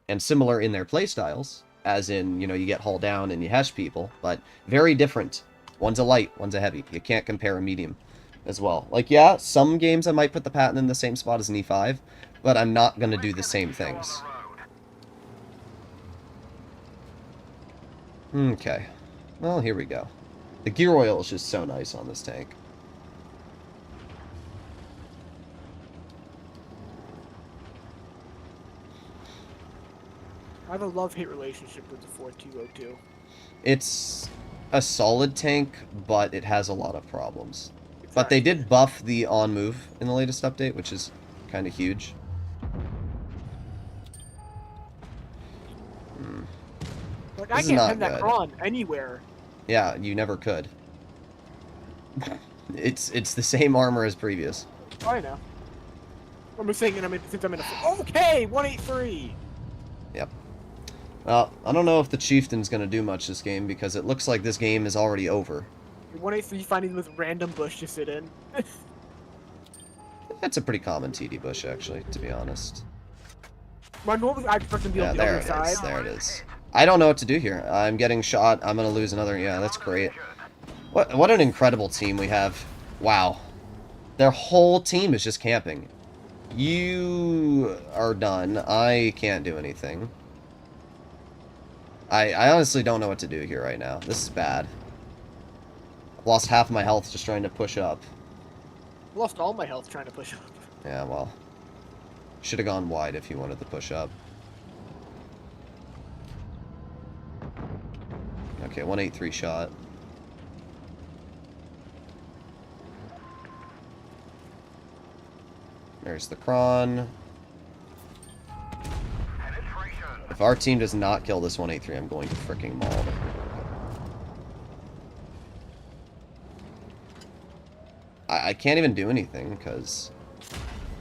and similar in their playstyles, as in, you know, you get hull down and you Hesh people, but very different. One's a light, one's a heavy. You can't compare a medium as well. Like, yeah, some games I might put the Patton in the same spot as an E5, but I'm not going to do the same things. Okay. Well, here we go. The gear oil is just so nice on this tank. I have a love-hate relationship with the 4202. It's a solid tank, but it has a lot of problems. Exactly. But they did buff the on-move in the latest update, which is kind of huge. Like, This I is can't not pin that good. cron anywhere. Yeah, you never could. It's the same armor as previous. I know. I'm just saying, since I'm in a... Okay, 183! Yep. Well, I don't know if the Chieftain's going to do much this game, because it looks like this game is already over. 183 finding this random bush to sit in. That's a pretty common TD bush, actually, to be honest. My normal, I expect them to be Yeah, on the there other it side. is. There it is. I don't know what to do here. I'm getting shot. I'm going to lose another. Yeah, that's great. What an incredible team we have. Wow. Their whole team is just camping. You are done. I can't do anything. I honestly don't know what to do here right now. This is bad. I've lost half my health just trying to push up. I lost all my health trying to push up. Yeah, well. Should have gone wide if you wanted to push up. Okay, 183 shot. There's the cron. If our team does not kill this 183, I'm going to freaking maul them. I can't even do anything, because...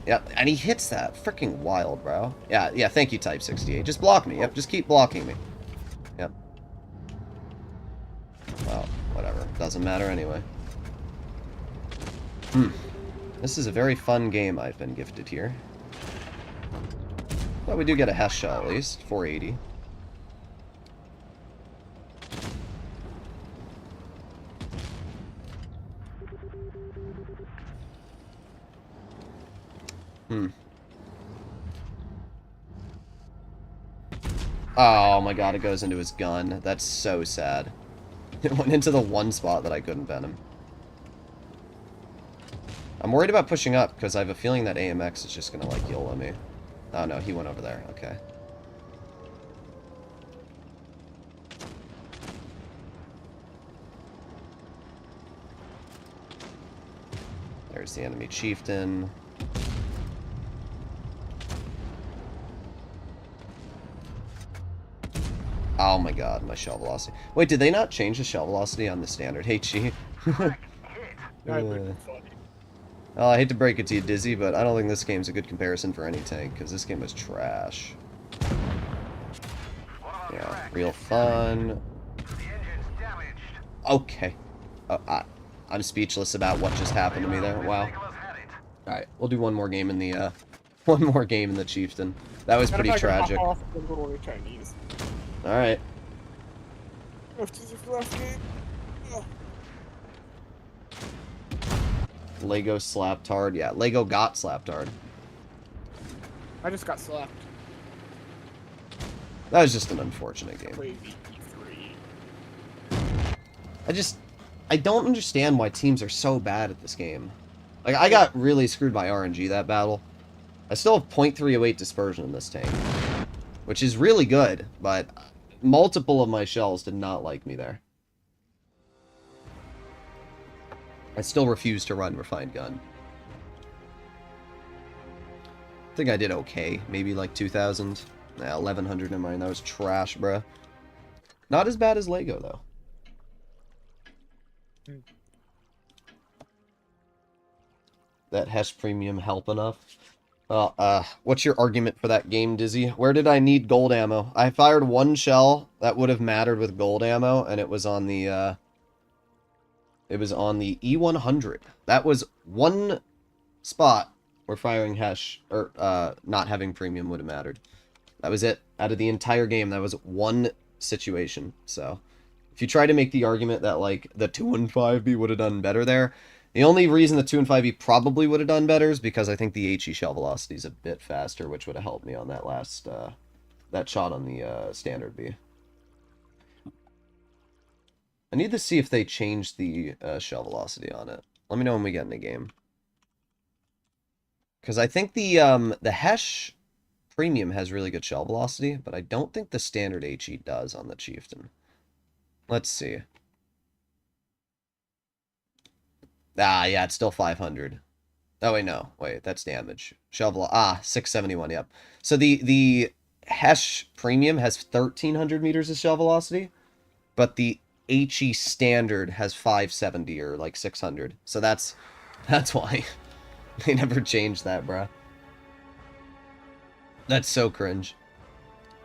Yep, and he hits that. Freaking wild, bro. Yeah, thank you, Type 68. Just block me. Yep, just keep blocking me. Yep. Well, whatever. Doesn't matter anyway. This is a very fun game I've been gifted here. But we do get a Hess shell at least. 480. Oh my god, it goes into his gun. That's so sad. It went into the one spot that I couldn't pen him. I'm worried about pushing up, because I have a feeling that AMX is just gonna, like, YOLO me. Oh no, he went over there. Okay. There's the enemy Chieftain. Oh my god, my shell velocity. Wait, did they not change the shell velocity on the standard? Hey, Chief. Well, I hate to break it to you, Dizzy, but I don't think this game's a good comparison for any tank, because this game was trash. Yeah, real fun. Okay. I'm speechless about what just happened to me there. Wow. Alright, we'll do one more game in the, Chieftain. That was pretty tragic. Alright. Lego slapped hard. Yeah, Lego got slapped hard. I just got slapped. That was just an unfortunate game. I don't understand why teams are so bad at this game. Like, I got really screwed by RNG that battle. I still have .308 dispersion in this tank, which is really good, but multiple of my shells did not like me there. I still refuse to run Refined Gun. I think I did okay. Maybe like 2,000. Nah, 1,100 in mine. That was trash, bruh. Not as bad as Lego, though. That Hess Premium help enough? What's your argument for that game, Dizzy? Where did I need gold ammo? I fired one shell that would have mattered with gold ammo, and it was on the, E100. That was one spot where firing Hesh, or, not having premium would have mattered. That was it. Out of the entire game, that was one situation. So, if you try to make the argument that, like, the 2 and 5B would have done better there, the only reason the 2 and 5B probably would have done better is because I think the HE shell velocity is a bit faster, which would have helped me on that last, that shot on the, standard B. I need to see if they changed the shell velocity on it. Let me know when we get in the game. Because I think the Hesh Premium has really good shell velocity, but I don't think the standard HE does on the Chieftain. Let's see. Ah, yeah, it's still 500. Oh, wait, no. Wait, that's damage. Shell velocity. Ah, 671, yep. So the Hesh Premium has 1,300 meters of shell velocity, but the HE Standard has 570 or like 600. So that's why. They never changed that, bruh. That's so cringe.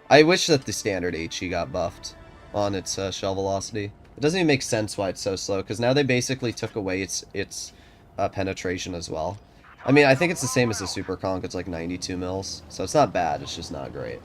I wish that the standard HE got buffed on its shell velocity. It doesn't even make sense why it's so slow, because now they basically took away its penetration as well. I mean, I think it's the same as the Super Conch. It's like 92 mils, so it's not bad. It's just not great.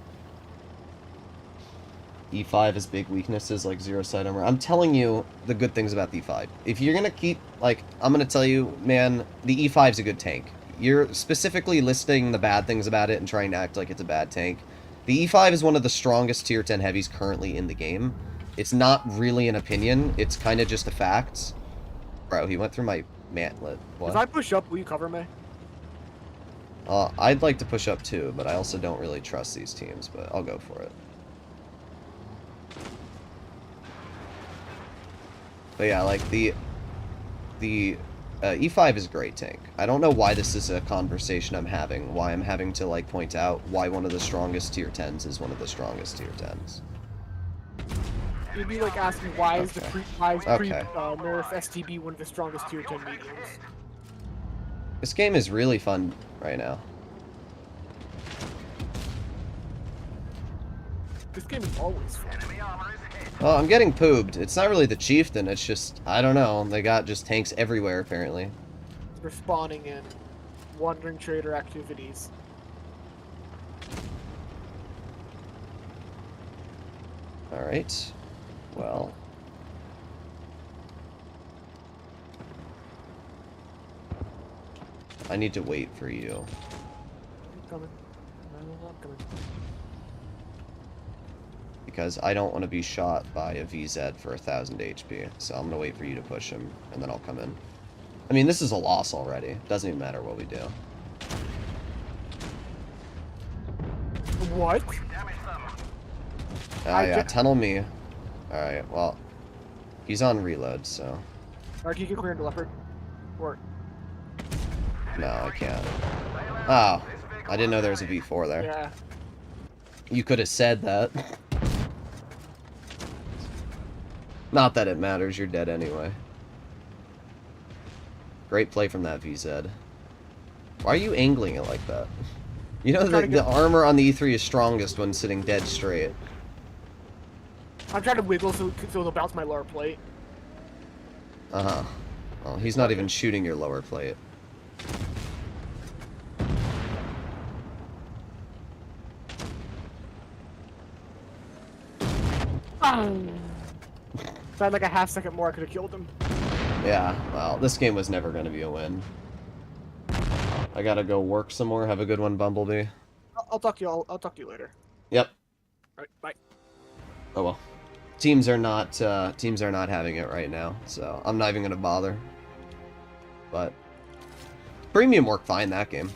E5 has big weaknesses like zero side armor. I'm telling you the good things about the E5. If you're going to keep, like, I'm going to tell you, man, the E5 is a good tank. You're specifically listing the bad things about it and trying to act like it's a bad tank. The E5 is one of the strongest tier 10 heavies currently in the game. It's not really an opinion. It's kind of just a fact. Bro, he went through my mantlet. What? If I push up, will you cover me? I'd like to push up too, but I also don't really trust these teams, but I'll go for it. But yeah, like, the E5 is a great tank. I don't know why this is a conversation I'm having, why I'm having to, like, point out why one of the strongest tier 10s is one of the strongest tier 10s. You'd be like asking why is the nerf STB one of the strongest tier 10 mediums? This game is really fun right now. This game is always fun. Well, I'm getting pooped. It's not really the Chieftain, it's just, I don't know, they got just tanks everywhere, apparently. They're spawning in wandering trader activities. Alright. Well. I need to wait for you. I'm coming. I'm coming. Because I don't want to be shot by a VZ for 1,000 HP. So I'm going to wait for you to push him, and then I'll come in. I mean, this is a loss already. Doesn't even matter what we do. What? Ah, yeah, tunnel me. Alright, well, he's on reload, so... Alright, can you get clear into Leopard? Or... No, I can't. Oh, I didn't know there was a V4 there. Yeah. You could have said that. Not that it matters, you're dead anyway. Great play from that VZ. Why are you angling it like that? You know the armor on the E3 is strongest when sitting dead straight. I'm trying to wiggle so it'll bounce my lower plate. Uh-huh. Well, he's not even shooting your lower plate. If I had like a half second more, I could have killed him. Yeah, well, this game was never going to be a win. I gotta go work some more. Have a good one, Bumblebee. I'll talk to you. I'll talk to you later. Yep. All right, bye. Oh well. Teams are not having it right now, so I'm not even gonna bother. But premium worked fine that game,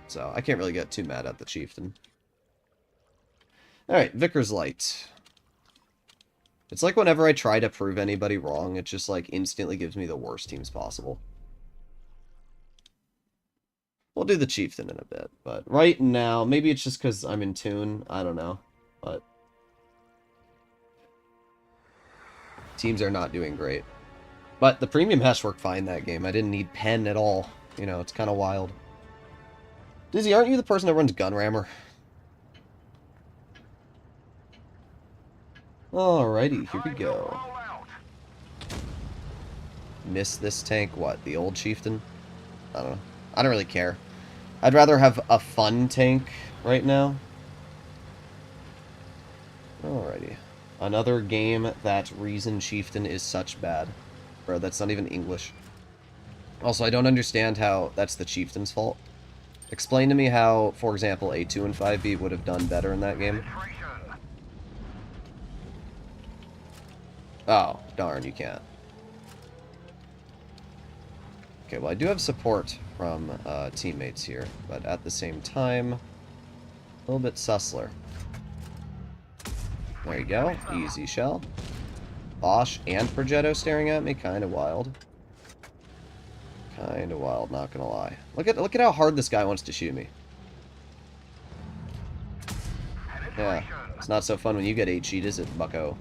so I can't really get too mad at the Chieftain. All right, Vickers Light. It's like whenever I try to prove anybody wrong, it just like instantly gives me the worst teams possible. We'll do the Chieftain in a bit, but right now, maybe it's just because I'm in tune, I don't know, but teams are not doing great. But the premium hash worked fine that game. I didn't need pen at all. You know, it's kind of wild. Dizzy, aren't you the person that runs Gunrammer? Alrighty, here we go. Miss this tank? What, the old Chieftain? I don't know. I don't really care. I'd rather have a fun tank right now. Alrighty. Another game that reason Chieftain is such bad. Bro, that's not even English. Also, I don't understand how that's the Chieftain's fault. Explain to me how, for example, a 2 and 5B would have done better in that game. Oh, darn, you can't. Okay, well, I do have support from teammates here, but at the same time, a little bit sussler. There you go. Easy shell. Bosch and Progetto staring at me. Kind of wild. Kind of wild, not gonna lie. Look at how hard this guy wants to shoot me. Yeah, it's not so fun when you get 8 sheet, is it, bucko?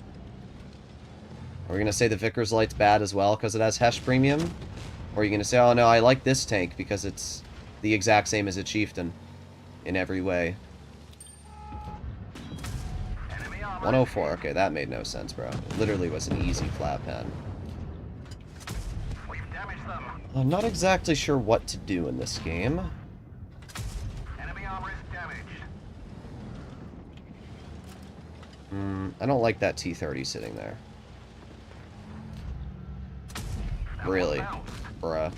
Are we gonna say the Vickers Light's bad as well because it has Hesh premium? Or are you gonna say, oh no, I like this tank because it's the exact same as a Chieftain in every way? 104, okay, that made no sense, bro. It literally was an easy flat pen. I'm not exactly sure what to do in this game. Enemy armor is damaged. I don't like that T-30 sitting there. Really? Bruh.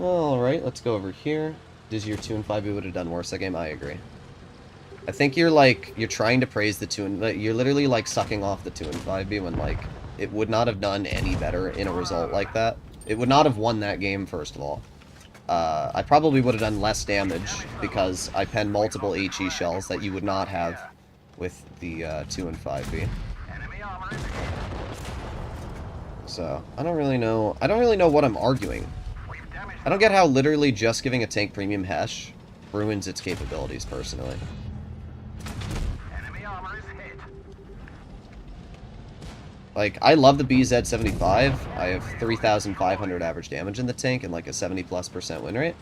Alright, let's go over here. Does your 2 and 5 would have done worse that game? I agree. I think you're trying to praise the 2 and... You're literally, like, sucking off the 2 and 5B when, like, it would not have done any better in a result like that. It would not have won that game, first of all. I probably would have done less damage because I penned multiple HE shells that you would not have with the 2 and 5B. So, I don't really know what I'm arguing. I don't get how literally just giving a tank premium Hesh ruins its capabilities, personally. Like, I love the BZ-75. I have 3,500 average damage in the tank and like a 70+% win rate.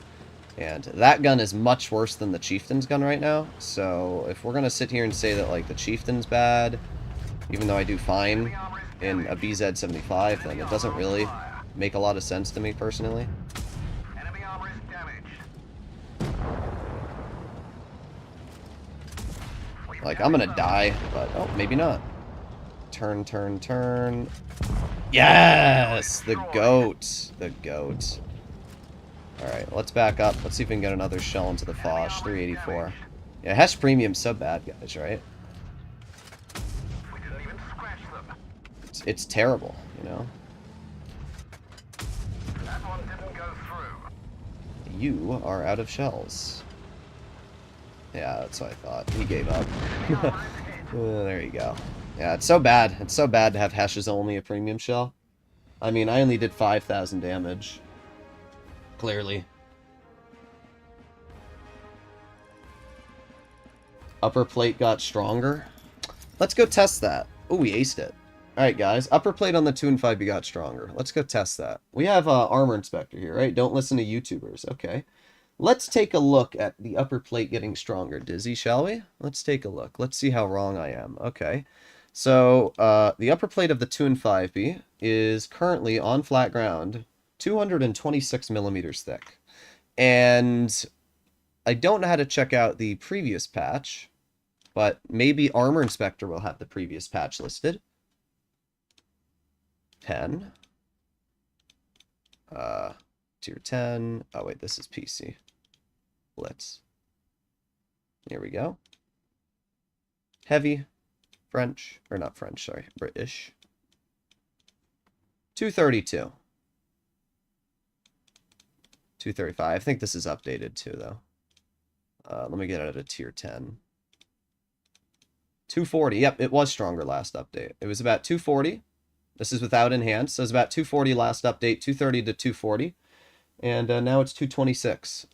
And that gun is much worse than the Chieftain's gun right now. So, if we're gonna sit here and say that, like, the Chieftain's bad, even though I do fine in a BZ-75, then it doesn't really make a lot of sense to me, personally. Like, I'm gonna die, but, oh, maybe not. Turn, turn, turn. Yes! The goat. The goat. Alright, let's back up. Let's see if we can get another shell into the Foch. 384. Yeah, Hesh Premium's so bad, guys, right? It's terrible, you know? You are out of shells. Yeah, that's what I thought. He gave up. There you go. Yeah, it's so bad. It's so bad to have Hesh as only a premium shell. I mean, I only did 5,000 damage. Clearly. Upper plate got stronger. Let's go test that. Oh, we aced it. Alright, guys. Upper plate on the 2 and 5B got stronger. Let's go test that. We have Armor Inspector here, right? Don't listen to YouTubers. Okay. Let's take a look at the upper plate getting stronger. Dizzy, shall we? Let's take a look. Let's see how wrong I am. Okay. So, the upper plate of the 2 and 5B is currently on flat ground 226 millimeters thick. And I don't know how to check out the previous patch, but maybe Armor Inspector will have the previous patch listed. Pen. Tier 10. Oh, wait, this is PC. Blitz. Here we go. Heavy. French. Or not French, sorry. British. 232. 235. I think this is updated too, though. Let me get it at a tier 10. 240. Yep, it was stronger last update. It was about 240. This is without enhanced. So it was about 240 last update. 230 to 240. And now it's 226.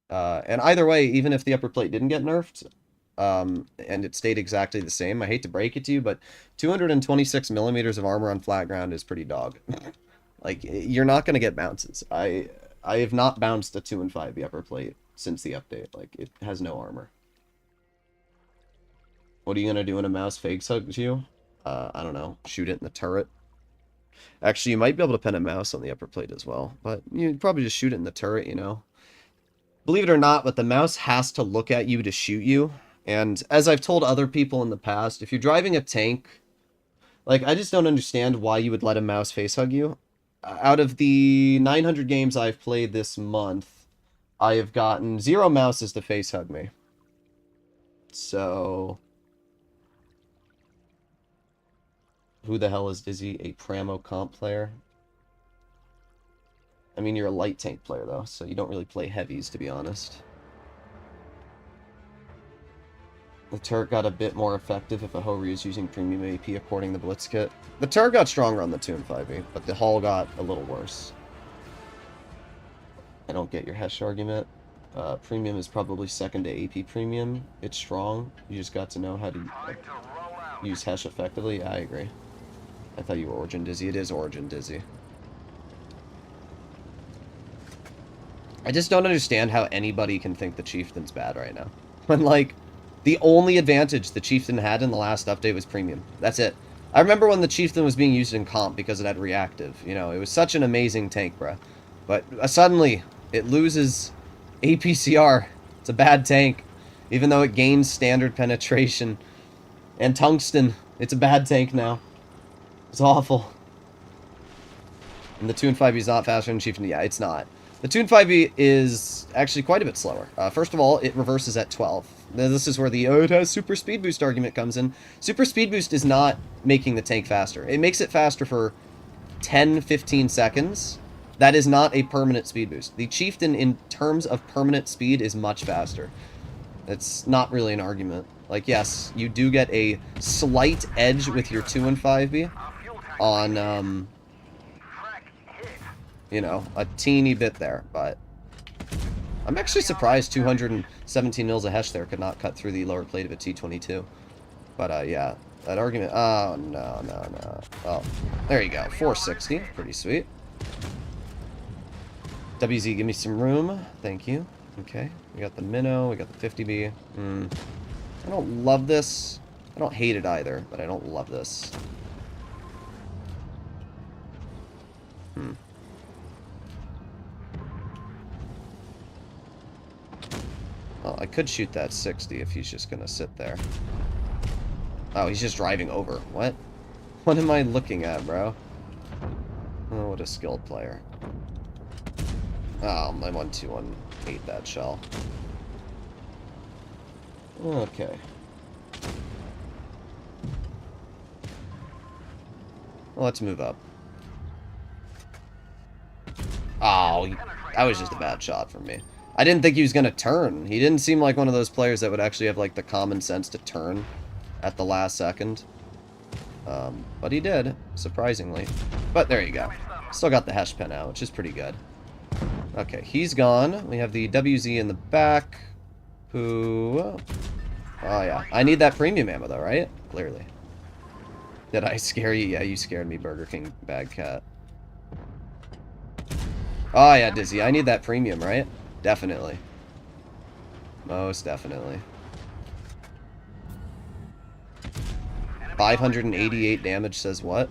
And either way, even if the upper plate didn't get nerfed, and it stayed exactly the same, I hate to break it to you, but 226 millimeters of armor on flat ground is pretty dog. Like, you're not going to get bounces. I have not bounced a 2 and 5 the upper plate since the update. Like, it has no armor. What are you going to do when a mouse fakes hugs you? I don't know. Shoot it in the turret. Actually, you might be able to pen a mouse on the upper plate as well, but you'd probably just shoot it in the turret, you know. Believe it or not, but the mouse has to look at you to shoot you. And as I've told other people in the past, if you're driving a tank, like, I just don't understand why you would let a mouse face hug you. Out of the 900 games I've played this month, I have gotten 0 mouses to face hug me. So, who the hell is Dizzy? A Pramo comp player? I mean, you're a light tank player, though, so you don't really play heavies, to be honest. The turret got a bit more effective if a Ho-Ryu is using premium AP according to the Blitz kit. The turret got stronger on the 2 and 5e, but the hull got a little worse. I don't get your Hesh argument. Premium is probably second to AP premium. It's strong. You just got to know how to use Hesh effectively. I agree. I thought you were Origin Dizzy. It is Origin Dizzy. I just don't understand how anybody can think the Chieftain's bad right now. When, like, the only advantage the Chieftain had in the last update was premium. That's it. I remember when the Chieftain was being used in comp because it had reactive. You know, it was such an amazing tank, bruh. But suddenly, it loses APCR. It's a bad tank. Even though it gains standard penetration. And tungsten. It's a bad tank now. It's awful. And the 2 and 5e is not faster than Chieftain. Yeah, it's not. The 2 and 5e is actually quite a bit slower. First of all, it reverses at 12. Now, this is where the, oh, it has super speed boost argument comes in. Super speed boost is not making the tank faster. It makes it faster for 10, 15 seconds. That is not a permanent speed boost. The Chieftain, in terms of permanent speed, is much faster. It's not really an argument. Like, yes, you do get a slight edge with your 2 and 5e on, you know, a teeny bit there, but I'm actually surprised 217 mils of Hesh there could not cut through the lower plate of a T-22. But, yeah, that argument... Oh, no. Oh, there you go. 460. Pretty sweet. WZ, give me some room. Thank you. Okay. We got the Minnow. We got the 50B. I don't love this. I don't hate it either, but I don't love this. Well, I could shoot that 60 if he's just gonna sit there. Oh, he's just driving over. What? What am I looking at, bro? Oh, what a skilled player. Oh, my 121 ate that shell. Okay. Well, let's move up. Oh, that was just a bad shot from me. I didn't think he was going to turn. He didn't seem like one of those players that would actually have, like, the common sense to turn at the last second. But he did, surprisingly. But there you go. Still got the Hesh pen out, which is pretty good. Okay, he's gone. We have the WZ in the back. Who... Oh, yeah. I need that premium ammo, though, right? Clearly. Did I scare you? Yeah, you scared me, Burger King bad cat. Oh, yeah, Dizzy. I need that premium, right? Definitely. Most definitely. 588 damage says what?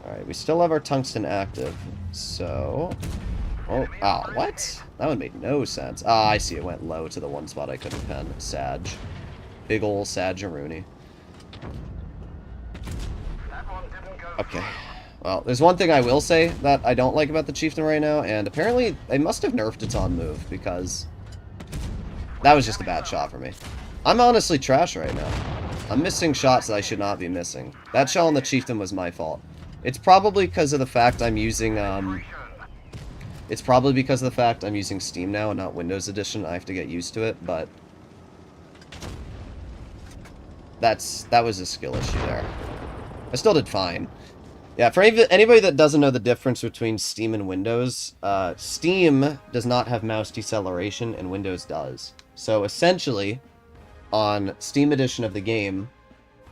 Alright, we still have our tungsten active, so... Oh, what? That one made no sense. Ah, I see, it went low to the one spot I couldn't pen. Sag. Big ol' Sag-a-rooney. Okay. Well, there's one thing I will say that I don't like about the Chieftain right now, and apparently they must have nerfed its on move, because that was just a bad shot for me. I'm honestly trash right now. I'm missing shots that I should not be missing. That shell on the Chieftain was my fault. It's probably because of the fact I'm using, It's probably because of the fact I'm using Steam now and not Windows Edition. I have to get used to it, but... That was a skill issue there. I still did fine. Yeah, for anybody that doesn't know the difference between Steam and Windows, Steam does not have mouse deceleration and Windows does. So essentially, on Steam Edition of the game,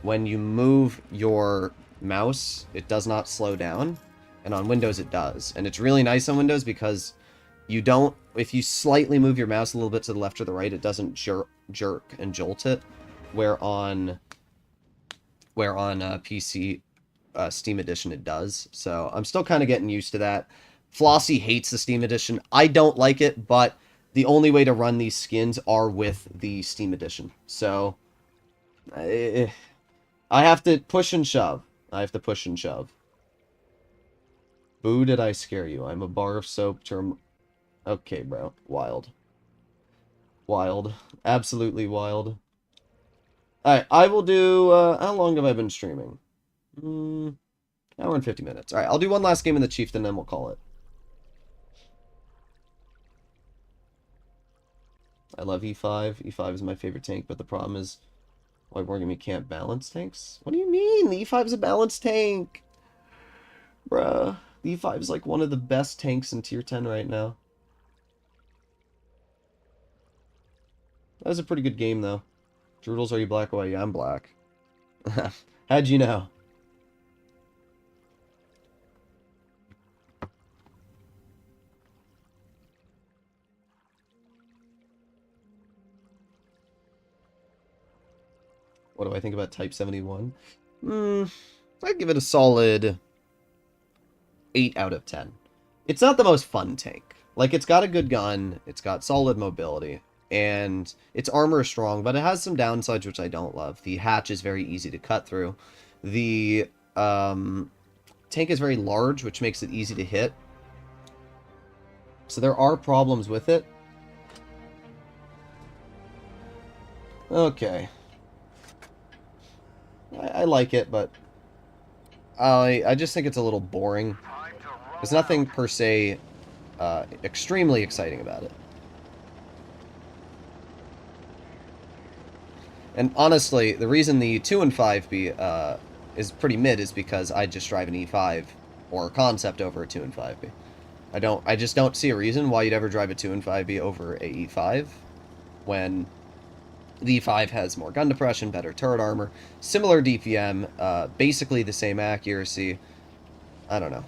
when you move your mouse, it does not slow down, and on Windows it does. And it's really nice on Windows because you don't, if you slightly move your mouse a little bit to the left or the right, it doesn't jerk and jolt it, where on PC, Steam Edition it does. So I'm still kind of getting used to that. Flossie hates the Steam Edition. I don't like it, but the only way to run these skins are with the Steam Edition. So I have to push and shove. But Boo, did I scare you? I'm a bar of soap term. Okay, bro. Wild. Wild. Absolutely wild. Alright, I will do, how long have I been streaming? Hour and 50 minutes. Alright, I'll do one last game in the Chieftain, then we'll call it. I love E5. E5 is my favorite tank, but the problem is why Wargaming can't balance tanks? What do you mean? The E5 is a balanced tank! Bruh. The E5 is like one of the best tanks in tier 10 right now. That was a pretty good game, though. Droodles, are you black or white? Yeah, I'm black. How'd you know? What do I think about Type 71? I'd give it a solid 8 out of 10. It's not the most fun tank. Like, it's got a good gun, it's got solid mobility, and its armor is strong, but it has some downsides which I don't love. The hatch is very easy to cut through. The tank is very large, which makes it easy to hit. So there are problems with it. Okay. I like it, but I just think it's a little boring. There's nothing per se extremely exciting about it. And honestly, the reason the 2 and 5B is pretty mid is because I just drive an E5 or a concept over a 2 and 5B. I just don't see a reason why you'd ever drive a 2 and 5B over a E5 when the E5 has more gun depression, better turret armor, similar DPM, basically the same accuracy. I don't know.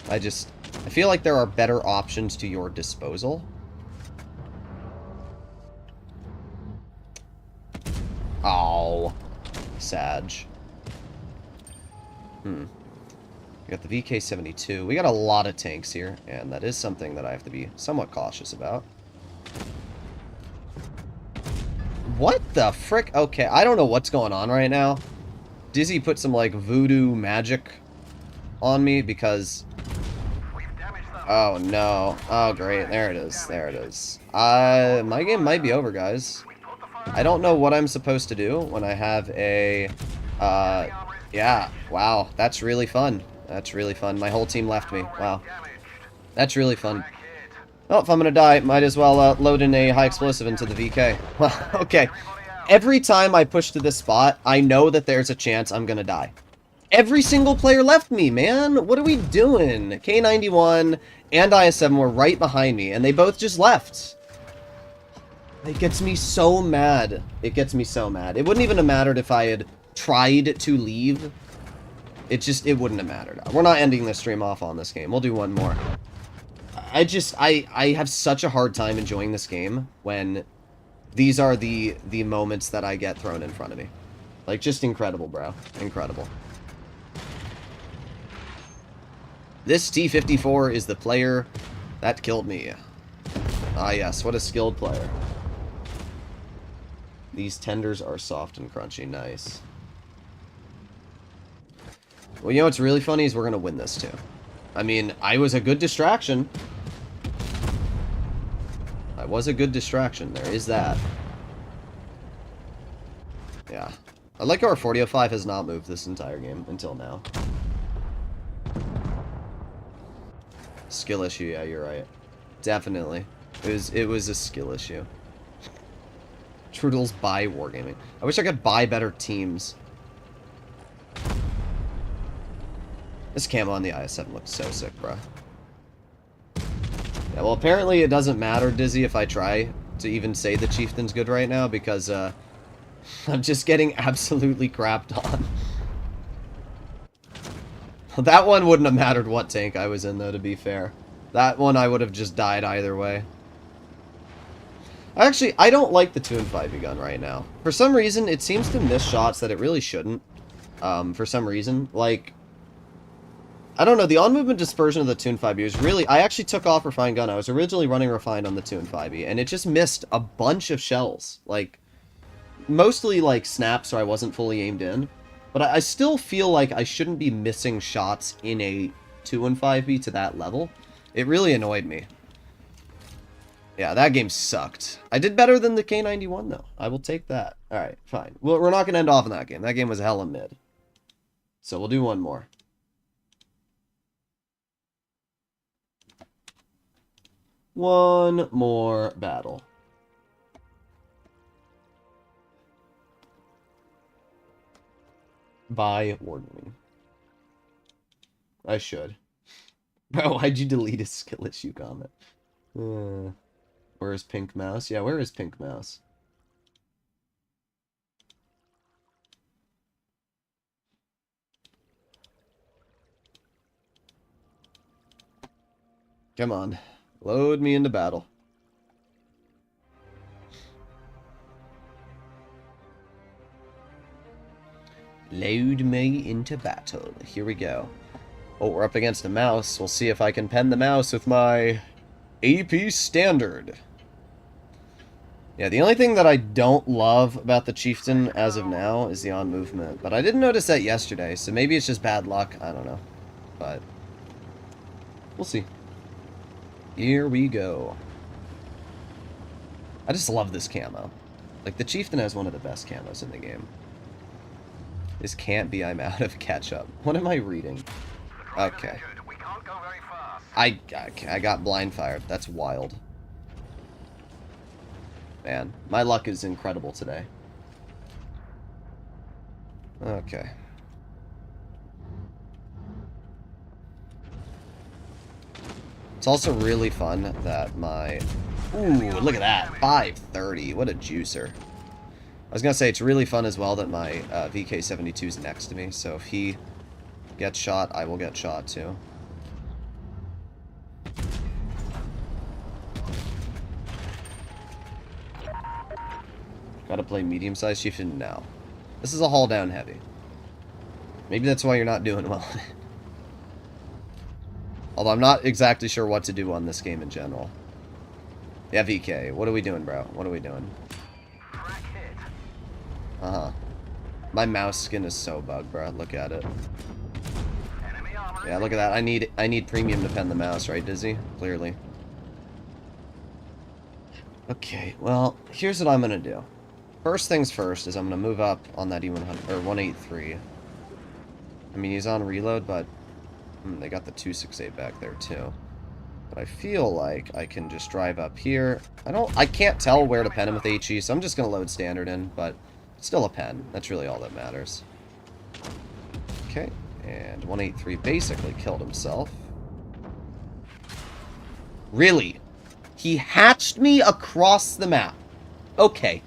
I feel like there are better options to your disposal. Oh, Sag. We got the VK-72. We got a lot of tanks here, and that is something that I have to be somewhat cautious about. What the frick? Okay, I don't know what's going on right now. Dizzy put some, like, voodoo magic on me because... Oh, no. Oh, great. There it is. There it is. My game might be over, guys. I don't know what I'm supposed to do when I have a... yeah. Wow. That's really fun. That's really fun. My whole team left me. Wow. That's really fun. Well, if I'm gonna die, might as well load in a high explosive into the VK. Well, okay. Every time I push to this spot, I know that there's a chance I'm gonna die. Every single player left me, man! What are we doing? K91 and IS-7 were right behind me, and they both just left. It gets me so mad. It gets me so mad. It wouldn't even have mattered if I had tried to leave. It wouldn't have mattered. We're not ending this stream off on this game. We'll do one more. I have such a hard time enjoying this game when these are the moments that I get thrown in front of me. Like, just incredible, bro. Incredible. This T-54 is the player that killed me. Ah, yes. What a skilled player. These tenders are soft and crunchy. Nice. Well, you know what's really funny is we're going to win this, too. I mean, I was a good distraction. I was a good distraction. There is that. Yeah. I like how our 4005 has not moved this entire game until now. Skill issue, yeah, you're right. Definitely. It was a skill issue. Droodles buy Wargaming. I wish I could buy better teams. This camo on the IS-7 looks so sick, bro. Yeah, well, apparently it doesn't matter, Dizzy, if I try to even say the Chieftain's good right now, because, I'm just getting absolutely crapped on. That one wouldn't have mattered what tank I was in, though, to be fair. That one I would have just died either way. Actually, I don't like the 2 and 5B gun right now. For some reason, it seems to miss shots that it really shouldn't. For some reason. Like, I don't know, the on-movement dispersion of the 2 and 5B was really... I actually took off Refined Gun. I was originally running Refined on the 2 and 5B, and it just missed a bunch of shells. Like, mostly, like, snaps, so I wasn't fully aimed in. But I still feel like I shouldn't be missing shots in a 2 and 5B to that level. It really annoyed me. Yeah, that game sucked. I did better than the K91, though. I will take that. Alright, fine. Well, we're not going to end off in that game. That game was hella mid. So we'll do one more. One more battle. By ordering. I should. Bro, why'd you delete a skill issue comment? Where's Pink Mouse? Yeah, where is Pink Mouse? Come on. Load me into battle. Load me into battle. Here we go. Oh, we're up against a mouse. We'll see if I can pen the mouse with my AP standard. Yeah, the only thing that I don't love about the Chieftain as of now is the on movement. But I didn't notice that yesterday, so maybe it's just bad luck. I don't know. But we'll see. Here we go. I just love this camo. Like, the Chieftain has one of the best camos in the game. This can't be I'm out of ketchup. What am I reading? Okay. We can't go very fast. I got blind fired. That's wild. Man, my luck is incredible today. Okay. It's also really fun that my... Ooh, look at that. 530. What a juicer. I was going to say, it's really fun as well that my VK72 is next to me, so if he gets shot, I will get shot too. Gotta play medium-sized Chieftain now. This is a haul down heavy. Maybe that's why you're not doing well. Although I'm not exactly sure what to do on this game in general. Yeah, VK. What are we doing, bro? What are we doing? Uh-huh. My mouse skin is so bugged, bro. Look at it. Yeah, look at that. I need premium to pen the mouse, right, Dizzy? Clearly. Okay, well, here's what I'm gonna do. First things first is I'm gonna move up on that E100 or 183. I mean, he's on reload, but they got the 268 back there too. But I feel like I can just drive up here. I can't tell where to pen him with HE, so I'm just gonna load standard in, but still a pen. That's really all that matters. Okay, and 183 basically killed himself. Really? He hatched me across the map. Okay,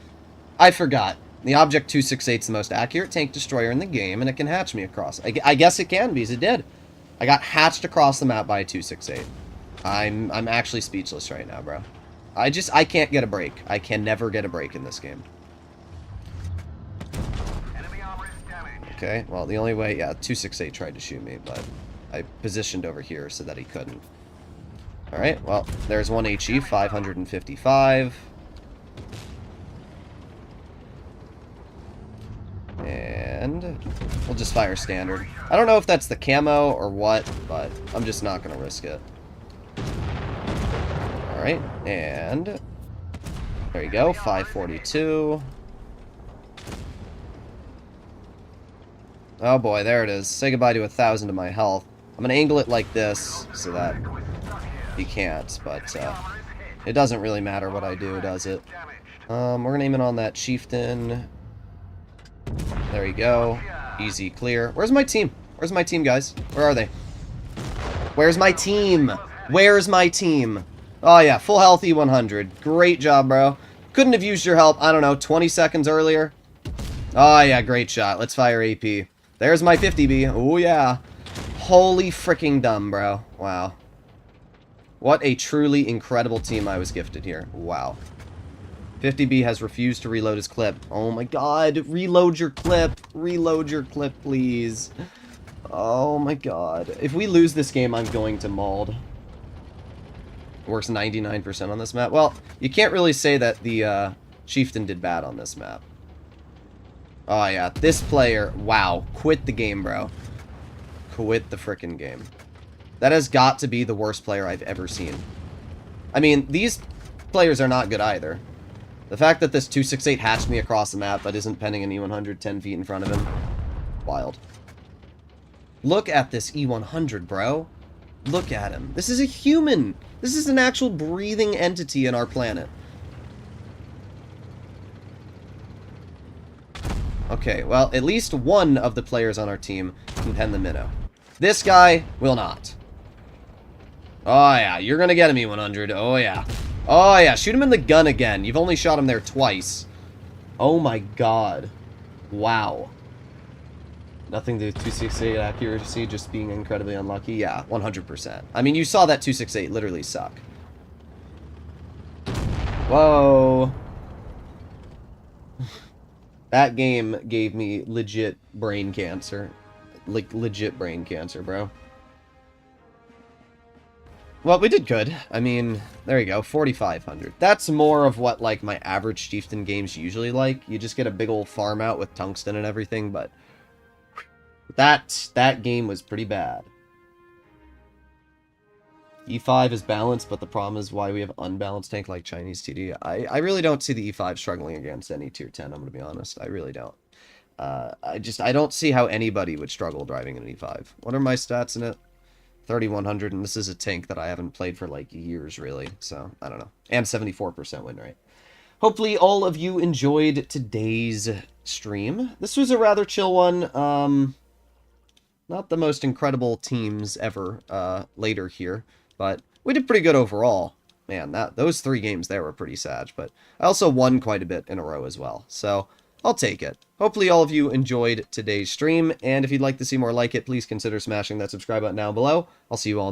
I forgot. The Object 268 is the most accurate tank destroyer in the game, and it can hatch me across. I guess it can, because it did. I got hatched across the map by a 268. I'm actually speechless right now, bro. I can't get a break. I can never get a break in this game. Okay, well, the only way... Yeah, 268 tried to shoot me, but I positioned over here so that he couldn't. Alright, well, there's one HE, 555. And we'll just fire standard. I don't know if that's the camo or what, but I'm just not going to risk it. Alright, and there you go, 542. Oh boy, there it is. Say goodbye to 1,000 of my health. I'm going to angle it like this so that he can't, but it doesn't really matter what I do, does it? We're going to aim it on that Chieftain. There you go. Easy clear. Where's my team? Where's my team, guys? Where are they? Where's my team? Where's my team? Oh yeah, full health E100. Great job, bro. Couldn't have used your help, I don't know, 20 seconds earlier? Oh yeah, great shot. Let's fire AP. There's my 50B. Oh yeah. Holy freaking dumb, bro. Wow. What a truly incredible team I was gifted here. Wow. 50B has refused to reload his clip. Oh my god. Reload your clip. Reload your clip, please. Oh my god. If we lose this game, I'm going to mauled. Works 99% on this map. Well, you can't really say that the Chieftain did bad on this map. Oh yeah, this player, wow, quit the game, bro. Quit the frickin' game. That has got to be the worst player I've ever seen. I mean, these players are not good either. The fact that this 268 hatched me across the map but isn't penning an E100 10 feet in front of him. Wild. Look at this E100, bro. Look at him. This is a human. This is an actual breathing entity in our planet. Okay, well, at least one of the players on our team can pen the minnow. This guy will not. Oh, yeah, you're gonna get him, E100. Oh, yeah. Oh, yeah, shoot him in the gun again. You've only shot him there twice. Oh, my God. Wow. Nothing to 268 accuracy, just being incredibly unlucky. Yeah, 100%. I mean, you saw that 268 literally suck. Whoa. That game gave me legit brain cancer. Like, legit brain cancer, bro. Well, we did good. I mean, there you go, 4,500. That's more of what, like, my average Chieftain games usually like. You just get a big old farm out with tungsten and everything, but that game was pretty bad. E5 is balanced, but the problem is why we have unbalanced tank like Chinese TD. I really don't see the E5 struggling against any tier 10, I'm going to be honest. I really don't. I don't see how anybody would struggle driving an E5. What are my stats in it? 3,100, and this is a tank that I haven't played for, like, years, really. So, I don't know. And 74% win rate. Hopefully all of you enjoyed today's stream. This was a rather chill one. Not the most incredible teams ever later here, but we did pretty good overall. Man, those 3 games there were pretty sad, but I also won quite a bit in a row as well. So, I'll take it. Hopefully all of you enjoyed today's stream, and if you'd like to see more like it, please consider smashing that subscribe button down below. I'll see you all